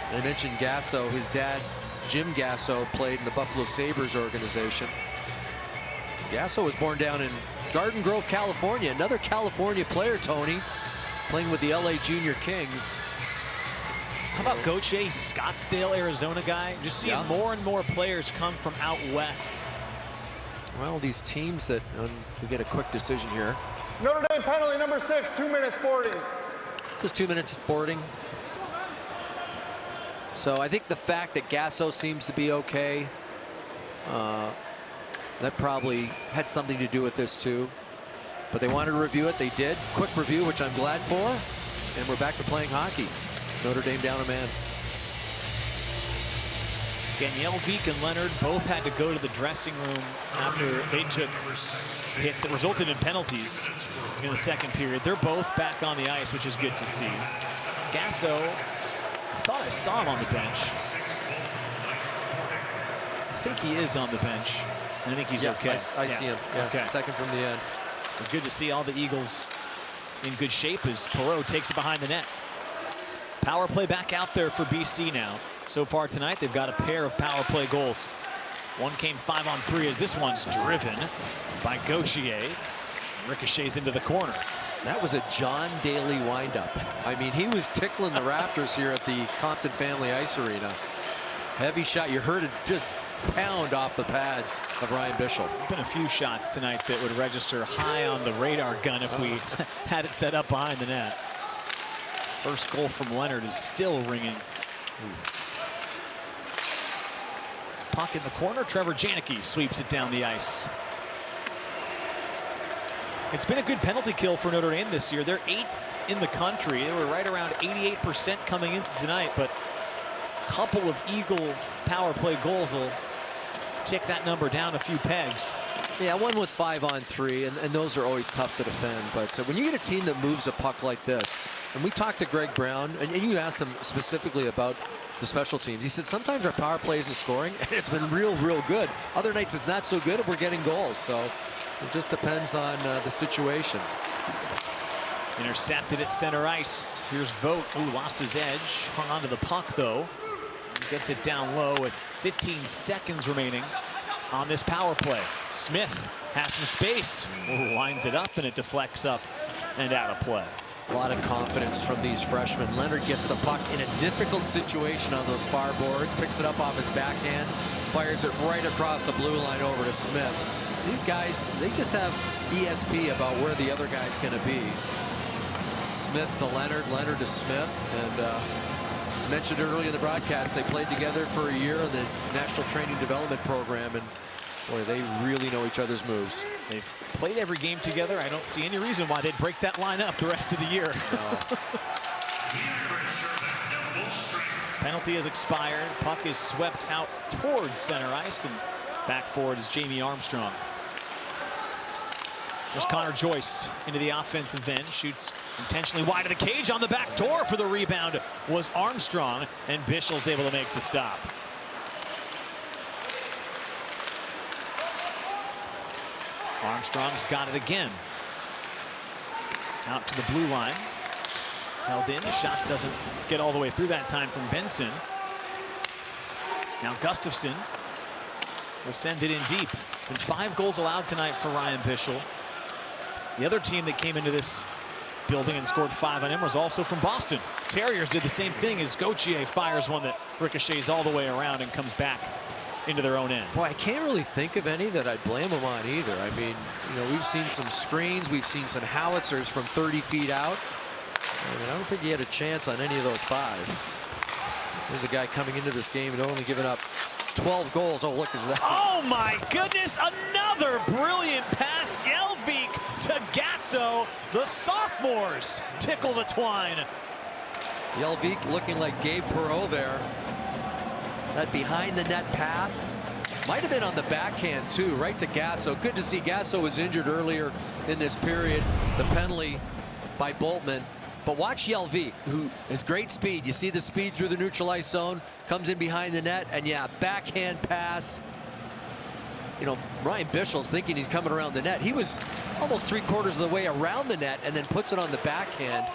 And I mentioned Gasso, his dad, Jim Gasso, played in the Buffalo Sabres organization. Gasso was born down in Garden Grove, California. Another California player, Tony, playing with the LA Junior Kings. How about Gauthier? He's a Scottsdale, Arizona guy. Just seeing more and more players come from out west. Well, these teams that, we get a quick decision here. Notre Dame penalty number 6, 2 minutes boarding. Just 2 minutes boarding. So I think the fact that Gasso seems to be okay, that probably had something to do with this too. But they wanted to review it. They did. Quick review, which I'm glad for. And we're back to playing hockey. Notre Dame down a man. Again, Jelvik and Leonard both had to go to the dressing room after they took hits that resulted in penalties in the second period. They're both back on the ice, which is good to see. Gasso, I thought I saw him on the bench. I think he is on the bench. And I think he's okay. I see him. Yes, okay. Second from the end. So good to see all the Eagles in good shape as Perreault takes it behind the net. Power play back out there for BC now. So far tonight, they've got a pair of power play goals. One came 5-on-3 as this one's driven by Gauthier. Ricochets into the corner. That was a John Daly windup. I mean, he was tickling the rafters here at the Compton Family Ice Arena. Heavy shot. You heard it just pound off the pads of Ryan Bischel. Been a few shots tonight that would register high on the radar gun if we had it set up behind the net. First goal from Leonard is still ringing. Puck in the corner. Trevor Janicki sweeps it down the ice. It's been a good penalty kill for Notre Dame this year. They're 8th in the country. They were right around 88% coming into tonight, but a couple of Eagle power play goals will tick that number down a few pegs. Yeah, one was 5-on-3, and those are always tough to defend. But when you get a team that moves a puck like this, and we talked to Greg Brown, and you asked him specifically about the special teams. He said sometimes our power play isn't scoring, and it's been real good. Other nights it's not so good, and we're getting goals. So it just depends on the situation. Intercepted at center ice. Here's Vogt. Ooh, lost his edge. Hung onto the puck, though. Gets it down low with 15 seconds remaining on this power play. Smith has some space. Ooh, lines it up, and it deflects up and out of play. A lot of confidence from these freshmen. Leonard gets the puck in a difficult situation on those far boards. Picks it up off his backhand. Fires it right across the blue line over to Smith. These guys, they just have ESP about where the other guy's going to be. Smith to Leonard, Leonard to Smith. And mentioned earlier in the broadcast, they played together for a year in the National Training Development Program. And boy, they really know each other's moves. They've played every game together. I don't see any reason why they'd break that line up the rest of the year. No. Penalty has expired. Puck is swept out towards center ice, and back forward is Jamie Armstrong. There's Connor Joyce into the offensive end. Shoots intentionally wide of the cage. On the back door for the rebound was Armstrong, and Bischel's able to make the stop. Armstrong's got it again. Out to the blue line. Held in. The shot doesn't get all the way through that time from Benson. Now Gustafson will send it in deep. It's been 5 goals allowed tonight for Ryan Bischel. The other team that came into this building and scored 5 on him was also from Boston. Terriers did the same thing as Gauthier fires one that ricochets all the way around and comes back into their own end. Boy, I can't really think of any that I'd blame him on either. I mean, you know, we've seen some screens, we've seen some howitzers from 30 feet out. I mean, I don't think he had a chance on any of those 5. There's a guy coming into this game and only giving up 12 goals. Oh, look at that. Oh my goodness, another brilliant pass. Jelvik to Gasso. The sophomores tickle the twine. Jelvik looking like Gabe Perreault there. That behind the net pass might have been on the backhand too, right to Gasso. Good to see Gasso was injured earlier in this period. The penalty by Boltman. But watch Jelvik, who has great speed. You see the speed through the neutral ice zone, comes in behind the net, and yeah, backhand pass. You know, Ryan Bischel's thinking he's coming around the net. He was almost 3/4 of the way around the net and then puts it on the backhand.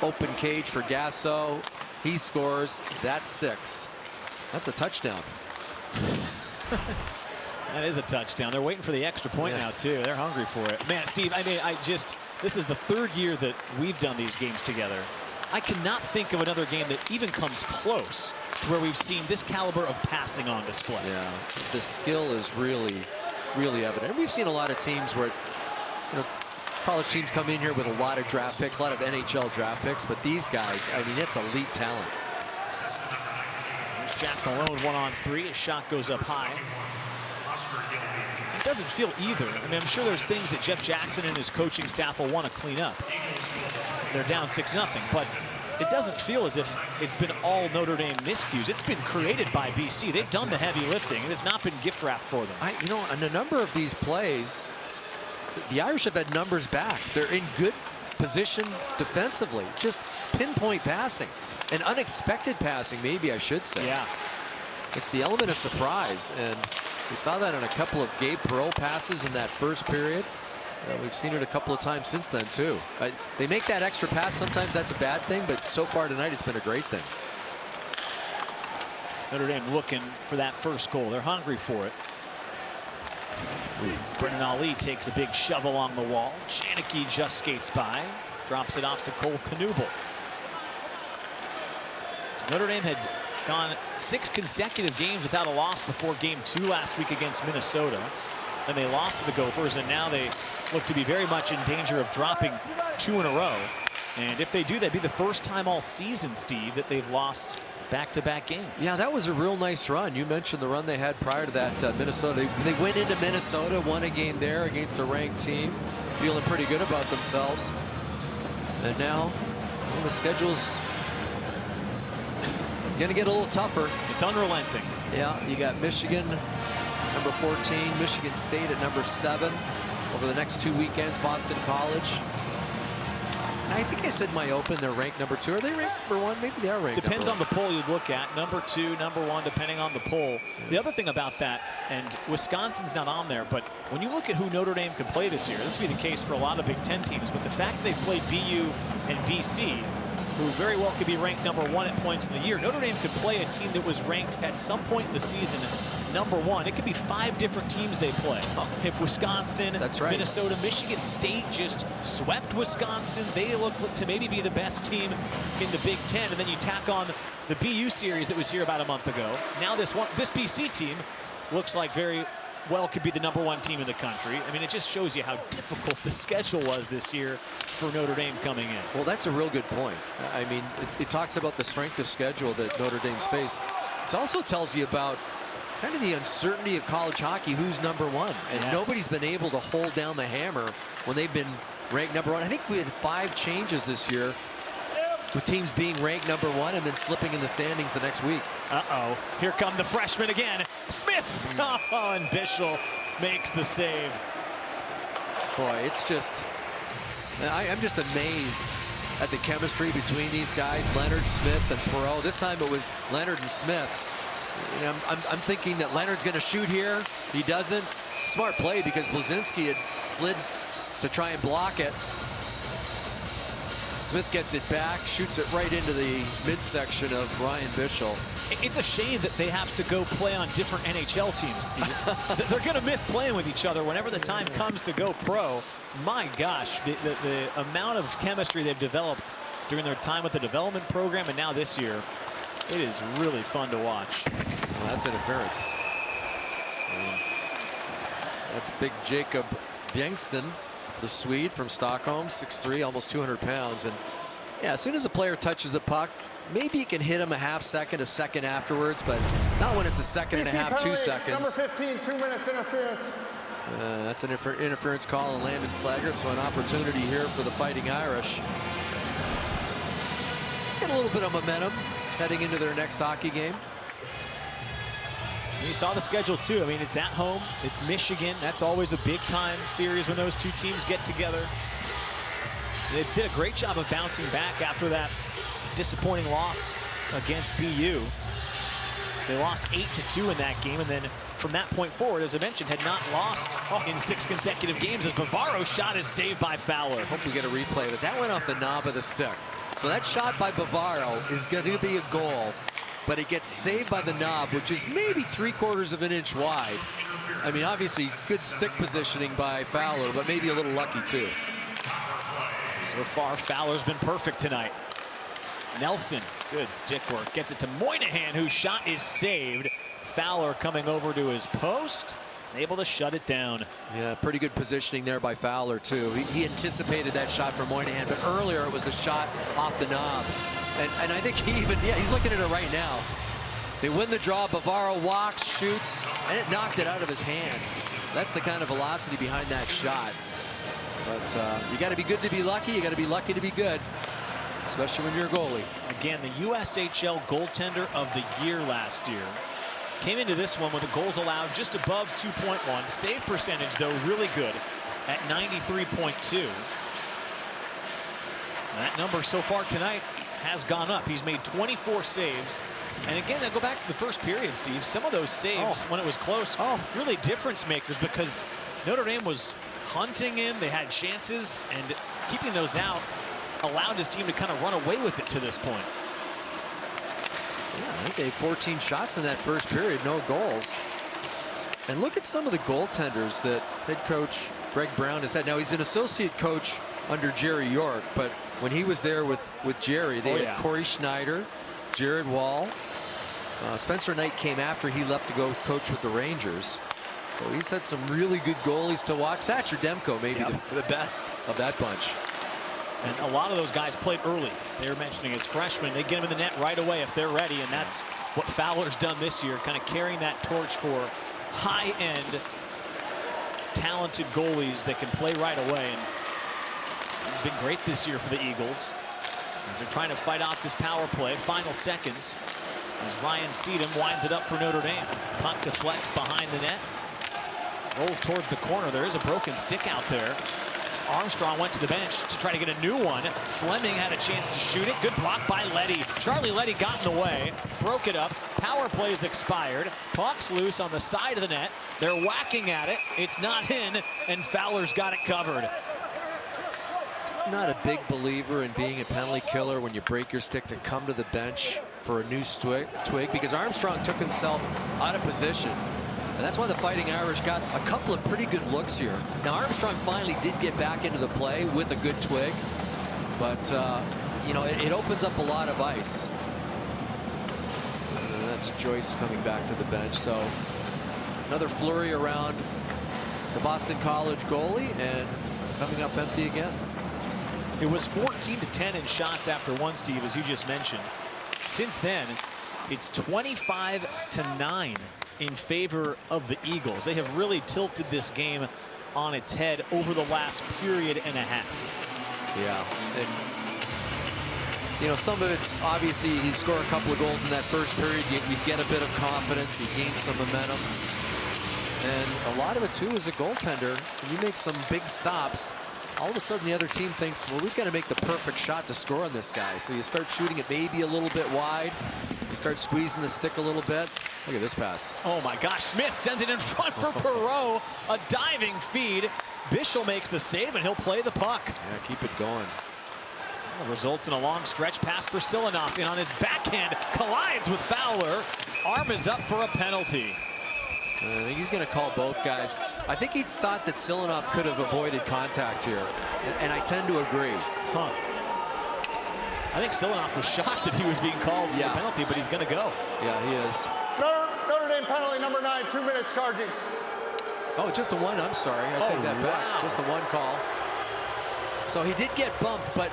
Open cage for Gasso. He scores. That's 6. That's a touchdown. That is a touchdown. They're waiting for the extra point now, too. They're hungry for it. Man, Steve, I mean, this is the 3rd year that we've done these games together. I cannot think of another game that even comes close to where we've seen this caliber of passing on display. Yeah, the skill is really evident. And we've seen a lot of teams where, you know, college teams come in here with a lot of draft picks, a lot of NHL draft picks, but these guys, I mean, it's elite talent. There's Jack Malone 1-on-3. His shot goes up high. It doesn't feel either. I mean, I'm sure there's things that Jeff Jackson and his coaching staff will want to clean up. They're down 6-0, but it doesn't feel as if it's been all Notre Dame miscues. It's been created by BC. They've done the heavy lifting, and it's not been gift wrapped for them. You know, on a number of these plays, the Irish have had numbers back. They're in good position defensively. Just pinpoint passing and unexpected passing, maybe I should say. Yeah. It's the element of surprise, and we saw that on a couple of Gabe Perreault passes in that first period. We've seen it a couple of times since then, too. They make that extra pass. Sometimes that's a bad thing, but so far tonight it's been a great thing. Notre Dame looking for that first goal. They're hungry for it. Brennan Ali takes a big shove along the wall. Janicki just skates by. Drops it off to Cole Knuble. Notre Dame had gone 6 consecutive games without a loss before game 2 last week against Minnesota. And they lost to the Gophers, and now they look to be very much in danger of dropping 2 in a row. And if they do, that'd be the first time all season, Steve, that they've lost back-to-back games. Yeah, that was a real nice run. You mentioned the run they had prior to that, Minnesota. They went into Minnesota, won a game there against a ranked team, feeling pretty good about themselves. And now, well, the schedule's going to get a little tougher. It's unrelenting. Yeah, you got Michigan, number 14, Michigan State at number 7. Over the next 2 weekends, Boston College. I think I said in my open they're ranked number 2. Are they ranked number 1? Maybe they are ranked Depends number on the poll you look at. Number 2, number 1, depending on the poll. The other thing about that, and Wisconsin's not on there, but when you look at who Notre Dame could play this year, this would be the case for a lot of Big Ten teams, but the fact that they played BU and BC, who very well could be ranked number 1 at points in the year, Notre Dame could play a team that was ranked at some point in the season number 1. It could be 5 different teams they play. If Wisconsin, That's right. Minnesota, Michigan State just swept Wisconsin, they look to maybe be the best team in the Big Ten. And then you tack on the BU series that was here about a month ago. Now this BC team looks like very well could be the number 1 team in the country. I mean, it just shows you how difficult the schedule was this year for Notre Dame coming in. Well, that's a real good point. I mean, it talks about the strength of schedule that Notre Dame's faced. It also tells you about kind of the uncertainty of college hockey, who's number 1. And Yes. Nobody's been able to hold down the hammer when they've been ranked number 1. I think we had 5 changes this year with teams being ranked number 1 and then slipping in the standings the next week. Uh-oh. Here come the freshmen again. Smith! Oh, and Bischel makes the save. Boy, it's just, I'm just amazed at the chemistry between these guys, Leonard, Smith, and Perreault. This time it was Leonard and Smith. You know, I'm thinking that Leonard's going to shoot here. He doesn't. Smart play because Blazinski had slid to try and block it. Smith gets it back, shoots it right into the midsection of Ryan Bischel. It's a shame that they have to go play on different NHL teams, Steve. They're going to miss playing with each other whenever the time comes to go pro. My gosh, the amount of chemistry they've developed during their time with the development program and now this year, it is really fun to watch. Well, that's interference. That's big Jacob Bjengsten, the Swede from Stockholm, 6'3", almost 200 pounds. And yeah, as soon as the player touches the puck, maybe you can hit him a half second, a second afterwards, but not when it's a second and a half, 2 seconds. Number 15, 2 minutes interference. That's an interference call on Landon Slaggert, so an opportunity here for the Fighting Irish. Get a little bit of momentum heading into their next hockey game. You saw the schedule too. I mean, it's at home. It's Michigan. That's always a big time series when those 2 teams get together. They did a great job of bouncing back after that disappointing loss against BU. They lost 8-2 in that game, and then from that point forward, as I mentioned, had not lost in 6 consecutive games as Bavaro's shot is saved by Fowler. Hope we get a replay, but that went off the knob of the stick. So that shot by Bavaro is going to be a goal, but it gets saved by the knob, which is maybe 3/4 of an inch wide. I mean, obviously, good stick positioning by Fowler, but maybe a little lucky, too. So far, Fowler's been perfect tonight. Nelson, good stick work, gets it to Moynihan, whose shot is saved. Fowler coming over to his post, able to shut it down. Yeah, pretty good positioning there by Fowler, too. He anticipated that shot from Moynihan, but earlier it was the shot off the knob. And I think he even, yeah, he's looking at it right now. They win the draw, Bavaro walks, shoots, and it knocked it out of his hand. That's the kind of velocity behind that shot. But you got to be good to be lucky. You got to be lucky to be good, especially when you're a goalie. Again, the USHL goaltender of the year last year. Came into this one with the goals allowed just above 2.1. Save percentage, though, really good at 93.2. That number so far tonight has gone up. He's made 24 saves. And again, I go back to the first period, Steve. Some of those saves, when it was close, really difference makers because Notre Dame was hunting him. They had chances, and keeping those out allowed his team to kind of run away with it to this point. Yeah, I think they had 14 shots in that first period, no goals. And look at some of the goaltenders that head coach Greg Brown has had. Now, he's an associate coach under Jerry York, but when he was there with Jerry, they had Corey Schneider, Jared Wall. Spencer Knight came after he left to go coach with the Rangers. So he's had some really good goalies to watch. Thatcher Demko, maybe the best of that bunch. And a lot of those guys played early. They were mentioning as freshmen. They get them in the net right away if they're ready, and that's what Fowler's done this year, kind of carrying that torch for high-end, talented goalies that can play right away. And he's been great this year for the Eagles as they're trying to fight off this power play. Final seconds as Ryan Seedham winds it up for Notre Dame. Puck deflects behind the net. Rolls towards the corner. There is a broken stick out there. Armstrong went to the bench to try to get a new one. Fleming had a chance to shoot it. Good block by Leddy. Charlie Leddy got in the way, broke it up. Power play's expired. Puck's loose on the side of the net. They're whacking at it. It's not in, and Fowler's got it covered. I'm not a big believer in being a penalty killer when you break your stick to come to the bench for a new twig because Armstrong took himself out of position. And that's why the Fighting Irish got a couple of pretty good looks here. Now, Armstrong finally did get back into the play with a good twig, but you know, it opens up a lot of ice. And that's Joyce coming back to the bench. So another flurry around the Boston College goalie, and coming up empty again. It was 14-10 in shots after one, Steve, as you just mentioned. Since then, it's 25-9 in favor of the Eagles. They have really tilted this game on its head over the last period and a half. Yeah, and you know, some of it's obviously you score a couple of goals in that first period, you get a bit of confidence, you gain some momentum, and a lot of it too is a goaltender. When you make some big stops, all of a sudden the other team thinks, well, we've got to make the perfect shot to score on this guy. So you start shooting it maybe a little bit wide. You start squeezing the stick a little bit. Look at this pass. Oh my gosh, Smith sends it in front for Perreault. A diving feed. Bischel makes the save, and he'll play the puck. Yeah, keep it going. Well, results in a long stretch pass for Silanoff, and on his backhand collides with Fowler. Arm is up for a penalty. I think he's going to call both guys. I think he thought that Silanoff could have avoided contact here, and I tend to agree. Huh. I think Silanoff was shocked that he was being called for the penalty, but he's going to go. Yeah, he is. Notre Dame penalty number 9, 2 minutes charging. Oh, just the one. I'm sorry. I take that back. Wow. Just the one call. So he did get bumped, but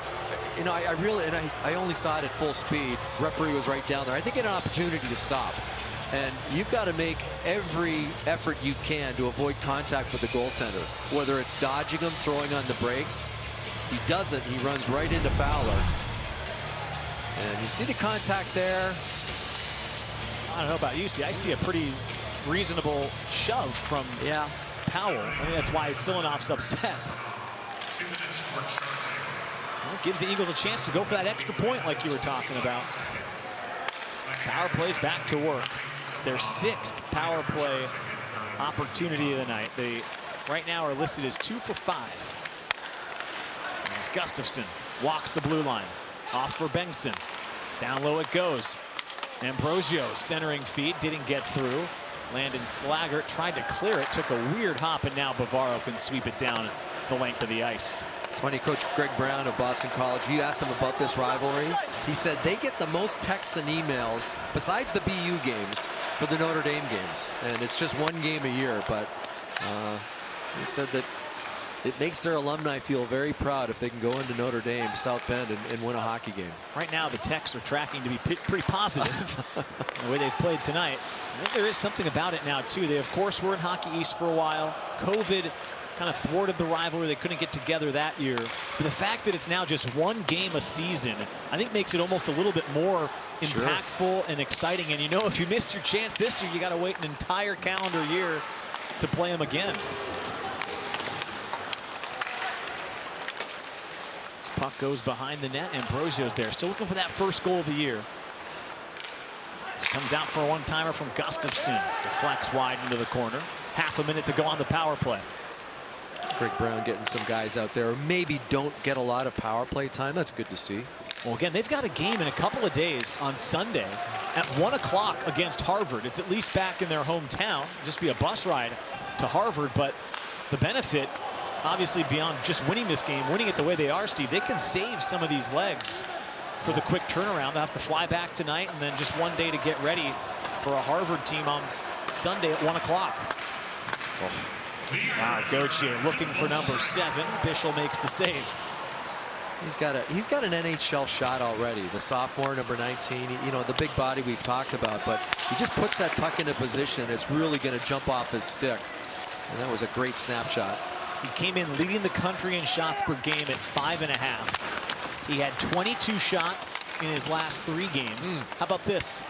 you know, I only saw it at full speed. Referee was right down there. I think he had an opportunity to stop. And you've got to make every effort you can to avoid contact with the goaltender, whether it's dodging him, throwing on the brakes. He doesn't. He runs right into Fowler. And you see the contact there. I don't know about you, Steve. I see a pretty reasonable shove from Powell. I think that's why Silanoff's upset. 2 minutes for charging. Well, it gives the Eagles a chance to go for that extra point like you were talking about. Power plays back to work. It's their 6th power play opportunity of the night. They right now are listed as 2 for 5. As Gustafson walks the blue line. Off for Bengtson. Down low it goes. Ambrosio centering feed, didn't get through. Landon Slaggert tried to clear it, took a weird hop, and now Bavaro can sweep it down the length of the ice. It's funny, Coach Greg Brown of Boston College, you asked him about this rivalry. He said they get the most texts and emails, besides the BU games, for the Notre Dame games. And it's just one game a year, but he said that it makes their alumni feel very proud if they can go into Notre Dame, South Bend, and win a hockey game. Right now, the texts are tracking to be pretty positive the way they've played tonight. I think there is something about it now, too. They, of course, were in Hockey East for a while. COVID kind of thwarted the rivalry. They couldn't get together that year. But the fact that it's now just one game a season, I think makes it almost a little bit more impactful and exciting. And you know, if you missed your chance this year, you got to wait an entire calendar year to play them again. This puck goes behind the net. Ambrosio's there, still looking for that first goal of the year. This comes out for a one-timer from Gustafson. Deflects wide into the corner. Half a minute to go on the power play. Greg Brown getting some guys out there who maybe don't get a lot of power play time. That's good to see. Well, again, they've got a game in a couple of days on Sunday at 1 o'clock against Harvard. It's at least back in their hometown. Just be a bus ride to Harvard, but the benefit, obviously, beyond just winning this game, winning it the way they are, Steve, they can save some of these legs for the quick turnaround. They'll have to fly back tonight and then just one day to get ready for a Harvard team on Sunday at 1 o'clock. Oh. Wow, Gauthier looking for number 7. Bischel makes the save. He's got an NHL shot already. The sophomore, number 19. You know, the big body we've talked about, but he just puts that puck into position. It's really going to jump off his stick. And that was a great snapshot. He came in leading the country in shots per game at 5.5. He had 22 shots in his last 3 games. How about this?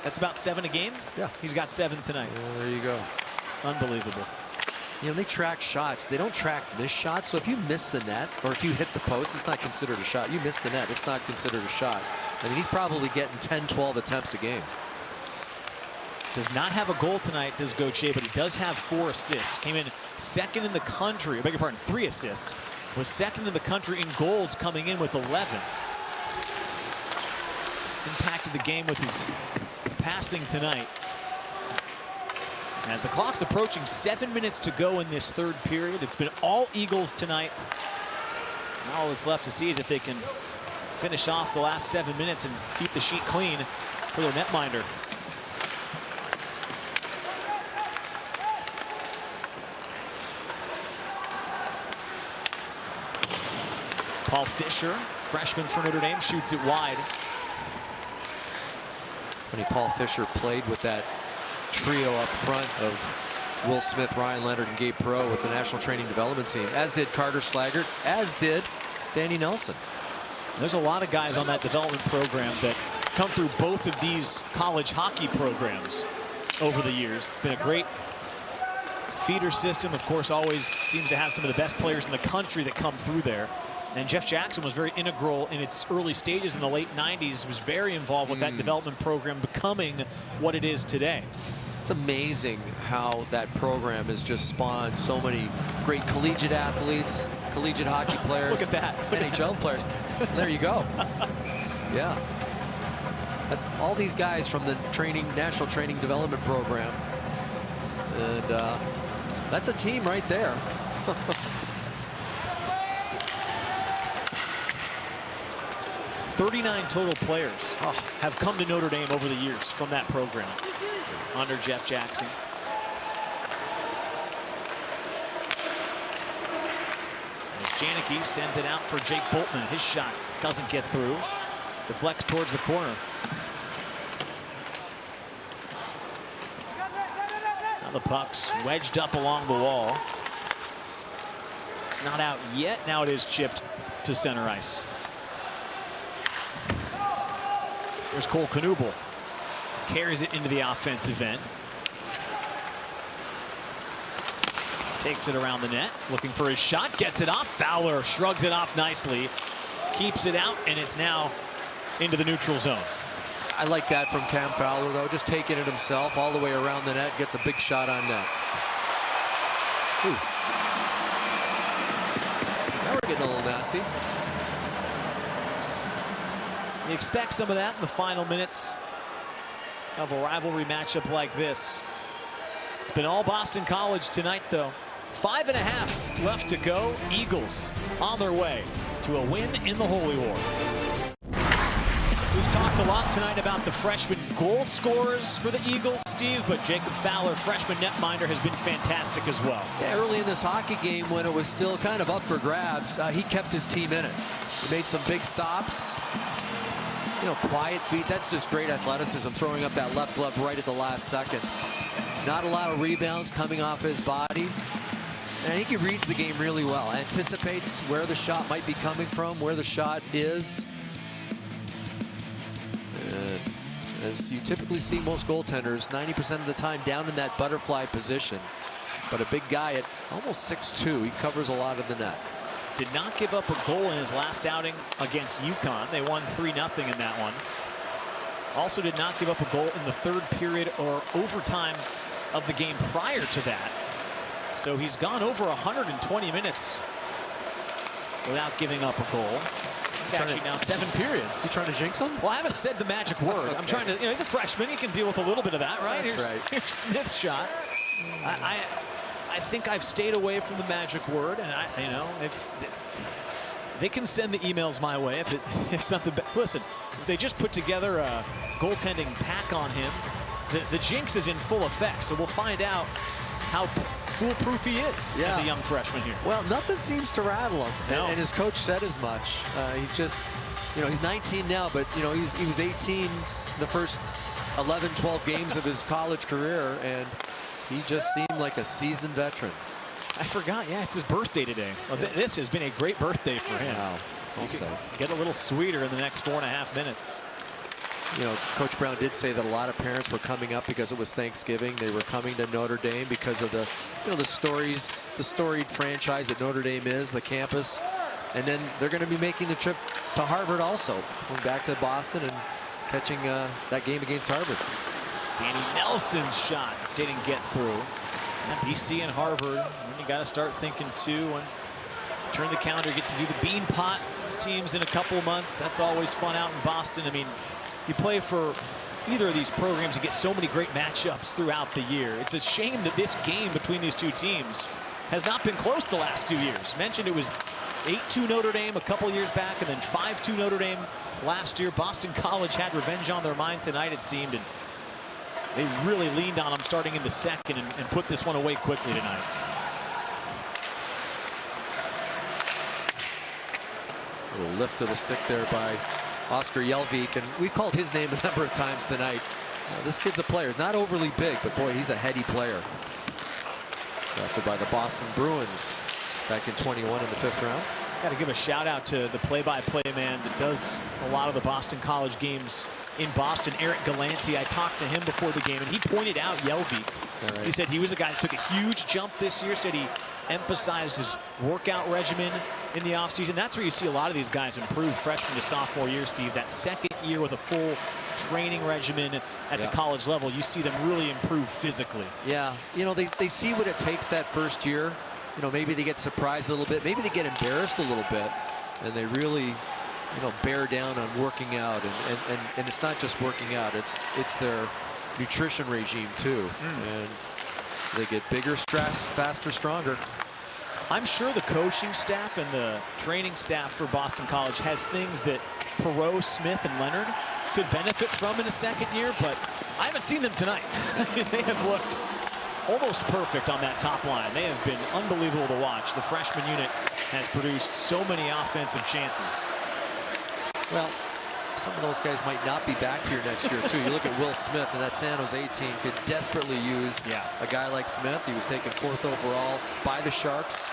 That's about 7 a game? Yeah. He's got 7 tonight. There you go. Unbelievable. You know, they track shots. They don't track missed shots. So if you miss the net or if you hit the post, it's not considered a shot. You miss the net, it's not considered a shot. I mean, he's probably getting 10, 12 attempts a game. Does not have a goal tonight, does Gauthier, but he does have 4 assists. Came in second in the country, I beg your pardon, 3 assists. Was second in the country in goals, coming in with 11. It's impacted the game with his passing tonight. As the clock's approaching 7 minutes to go in this third period, it's been all Eagles tonight. Now all that's left to see is if they can finish off the last 7 minutes and keep the sheet clean for their netminder. Paul Fisher, freshman for Notre Dame, shoots it wide. When Paul Fisher played with that trio up front of Will Smith, Ryan Leonard, and Gabe Perreault with the National Training Development Team, as did Carter Slaggert, as did Danny Nelson. There's a lot of guys on that development program that come through both of these college hockey programs over the years. It's been a great feeder system. Of course, always seems to have some of the best players in the country that come through there. And Jeff Jackson was very integral in its early stages in the late 90s, was very involved with that development program becoming what it is today. It's amazing how that program has just spawned so many great collegiate athletes, collegiate hockey players. Look at that. NHL players. There you go. Yeah. All these guys from the National Training Development Program. And that's a team right there. 39 total players have come to Notre Dame over the years from that program under Jeff Jackson. As Janicki sends it out for Jake Boltman. His shot doesn't get through. Deflects towards the corner. Now the puck's wedged up along the wall. It's not out yet. Now it is chipped to center ice. There's Cole Knuble. Carries it into the offensive end. Takes it around the net. Looking for his shot. Gets it off. Fowler shrugs it off nicely. Keeps it out, and it's now into the neutral zone. I like that from Cam Fowler, though. Just taking it himself all the way around the net. Gets a big shot on net. Ooh. Now we're getting a little nasty. You expect some of that in the final minutes of a rivalry matchup like this. It's been all Boston College tonight, though. 5.5 left to go. Eagles on their way to a win in the Holy War. We've talked a lot tonight about the freshman goal scorers for the Eagles, Steve, but Jacob Fowler, freshman netminder, has been fantastic as well. Yeah, early in this hockey game, when it was still kind of up for grabs, he kept his team in it. He made some big stops. You know, quiet feet. That's just great athleticism, throwing up that left glove right at the last second. Not a lot of rebounds coming off his body. And I think he reads the game really well. Anticipates where the shot might be coming from, where the shot is. And as you typically see most goaltenders, 90% of the time down in that butterfly position. But a big guy at almost 6'2", he covers a lot of the net. Did not give up a goal in his last outing against UConn. They won 3-0 in that one. Also did not give up a goal in the third period or overtime of the game prior to that. So he's gone over 120 minutes without giving up a goal. Actually now 7 periods. You trying to jinx him? Well, I haven't said the magic word. Okay. I'm trying to, he's a freshman. He can deal with a little bit of that, right? That's right. Here's Smith's shot. I think I've stayed away from the magic word, and if they can send the emails my way if something. Listen, they just put together a goaltending pack on him. The jinx is in full effect, so we'll find out how foolproof he is as a young freshman here. Well, nothing seems to rattle him, No. and his coach said as much. He's just, he's 19 now, but he was 18 the first 11, 12 games of his college career, and he just seemed like a seasoned veteran. I forgot. Yeah, it's his birthday today. Well, this has been a great birthday for him. Wow. Also, get a little sweeter in the next 4.5 minutes. Coach Brown did say that a lot of parents were coming up because it was Thanksgiving. They were coming to Notre Dame because of the storied franchise that Notre Dame is, the campus. And then they're going to be making the trip to Harvard also, going back to Boston and catching that game against Harvard. Danny Nelson's shot didn't get through. And BC and Harvard, and you got to start thinking too when turn the calendar, get to do the Bean Pot teams in a couple of months. That's always fun out in Boston. I mean, you play for either of these programs, you get so many great matchups throughout the year. It's a shame that this game between these two teams has not been close the last 2 years. Mentioned it was 8-2 Notre Dame a couple years back, and then 5-2 Notre Dame last year. Boston College had revenge on their mind tonight, it seemed, and they really leaned on them starting in the second and put this one away quickly tonight. A little lift of the stick there by Oscar Jelvik, and we've called his name a number of times tonight. This kid's a player, not overly big, but boy, he's a heady player. Drafted by the Boston Bruins back in 21 in the 5th round. Got to give a shout out to the play-by-play man that does a lot of the Boston College games in Boston, Eric Galanti. I talked to him before the game, and he pointed out Jelvik. Right. He said he was a guy that took a huge jump this year, said he emphasized his workout regimen in the offseason. That's where you see a lot of these guys improve freshman to sophomore year, Steve. That second year with a full training regimen at the college level, you see them really improve physically. Yeah, they see what it takes that first year. Maybe they get surprised a little bit. Maybe they get embarrassed a little bit, and they really, bear down on working out. And it's not just working out. It's their nutrition regime too. And they get bigger, faster, stronger. I'm sure the coaching staff and the training staff for Boston College has things that Perot, Smith, and Leonard could benefit from in a second year, but I haven't seen them tonight. They have looked almost perfect on that top line. They have been unbelievable to watch. The freshman unit has produced so many offensive chances. Well, some of those guys might not be back here next year too. You look at Will Smith, and that San Jose team could desperately use a guy like Smith. He was taken 4th overall by the Sharks.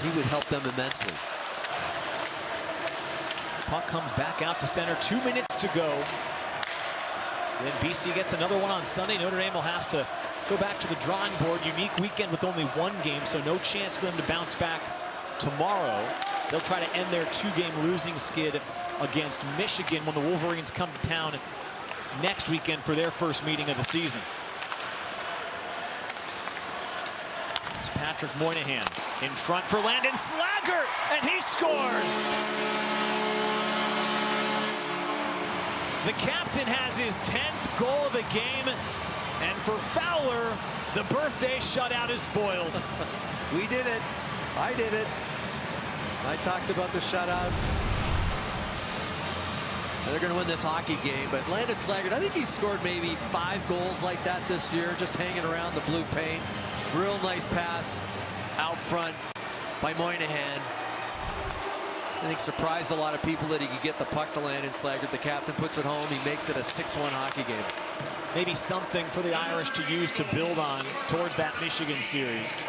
He would help them immensely. Puck comes back out to center. 2 minutes to go. Then BC gets another one on Sunday. Notre Dame will have to go back to the drawing board. Unique weekend with only 1 game, so no chance for them to bounce back tomorrow. They'll try to end their 2-game losing skid against Michigan when the Wolverines come to town next weekend for their first meeting of the season. It's Patrick Moynihan in front for Landon Slaggert, and he scores! The captain has his 10th goal of the game, and for Fowler, the birthday shutout is spoiled. We did it. I did it. I talked about the shutout. They're going to win this hockey game, but Landon Slaggert, I think he scored maybe 5 goals like that this year, just hanging around the blue paint. Real nice pass out front by Moynihan. I think surprised a lot of people that he could get the puck to Landon Slaggert. The captain puts it home. He makes it a 6-1 hockey game. Maybe something for the Irish to use to build on towards that Michigan series.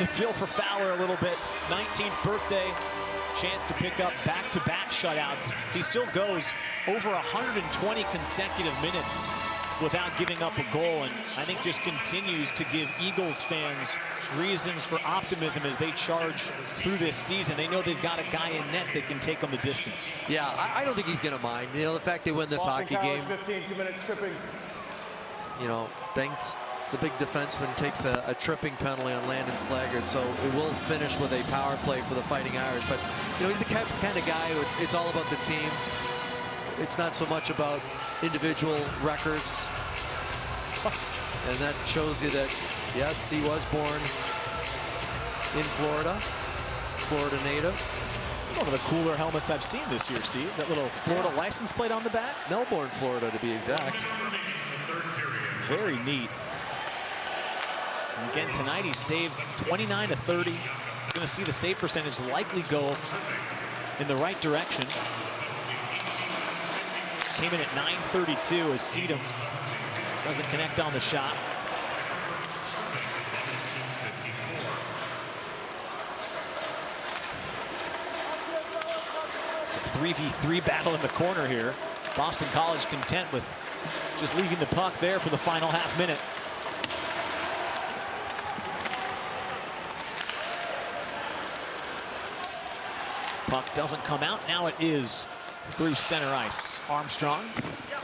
Feel for Fowler a little bit. 19th birthday, chance to pick up back-to-back shutouts. He still goes over 120 consecutive minutes without giving up a goal, and I think just continues to give Eagles fans reasons for optimism as they charge through this season. They know they've got a guy in net that can take them the distance. Yeah, I don't think he's going to mind. The fact they win this hockey game. 15 2-minute tripping. Thanks the big defenseman takes a tripping penalty on Landon Slaggert, so it will finish with a power play for the Fighting Irish. But you know, he's the kind of guy who it's all about the team. It's not so much about individual records. And that shows you that, yes, he was born in Florida, Florida native. It's one of the cooler helmets I've seen this year, Steve. That little Florida license plate on the back. Melbourne, Florida, to be exact. Very neat. And again, tonight he saved 29 to 30. He's going to see the save percentage likely go in the right direction. Came in at .932 as Sedum doesn't connect on the shot. It's a 3v3 battle in the corner here. Boston College content with just leaving the puck there for the final half minute. Puck doesn't come out. Now it is through center ice. Armstrong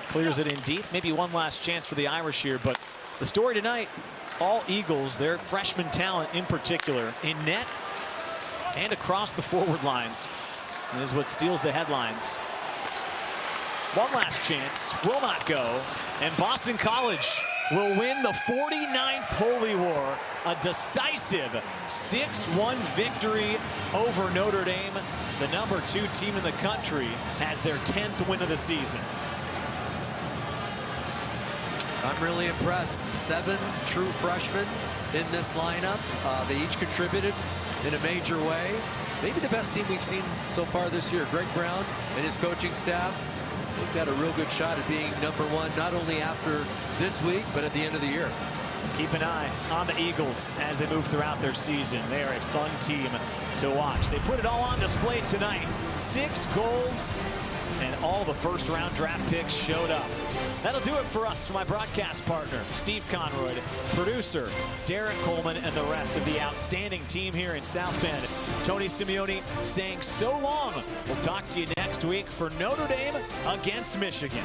clears it in deep. Maybe one last chance for the Irish here, but the story tonight, all Eagles, their freshman talent in particular, in net and across the forward lines, is what steals the headlines. One last chance, will not go, and Boston College will win the 49th Holy War, a decisive 6-1 victory over Notre Dame. The #2 team in the country has their 10th win of the season. I'm really impressed. 7 true freshmen in this lineup. They each contributed in a major way. Maybe the best team we've seen so far this year. Greg Brown and his coaching staff, they've got a real good shot at being #1, not only after this week, but at the end of the year. Keep an eye on the Eagles as they move throughout their season. They are a fun team to watch. They put it all on display tonight. 6 goals, and all the first-round draft picks showed up. That'll do it for us, for my broadcast partner, Steve Conroy, producer Derek Coleman, and the rest of the outstanding team here in South Bend. Tony Simeone saying so long. We'll talk to you next week for Notre Dame against Michigan.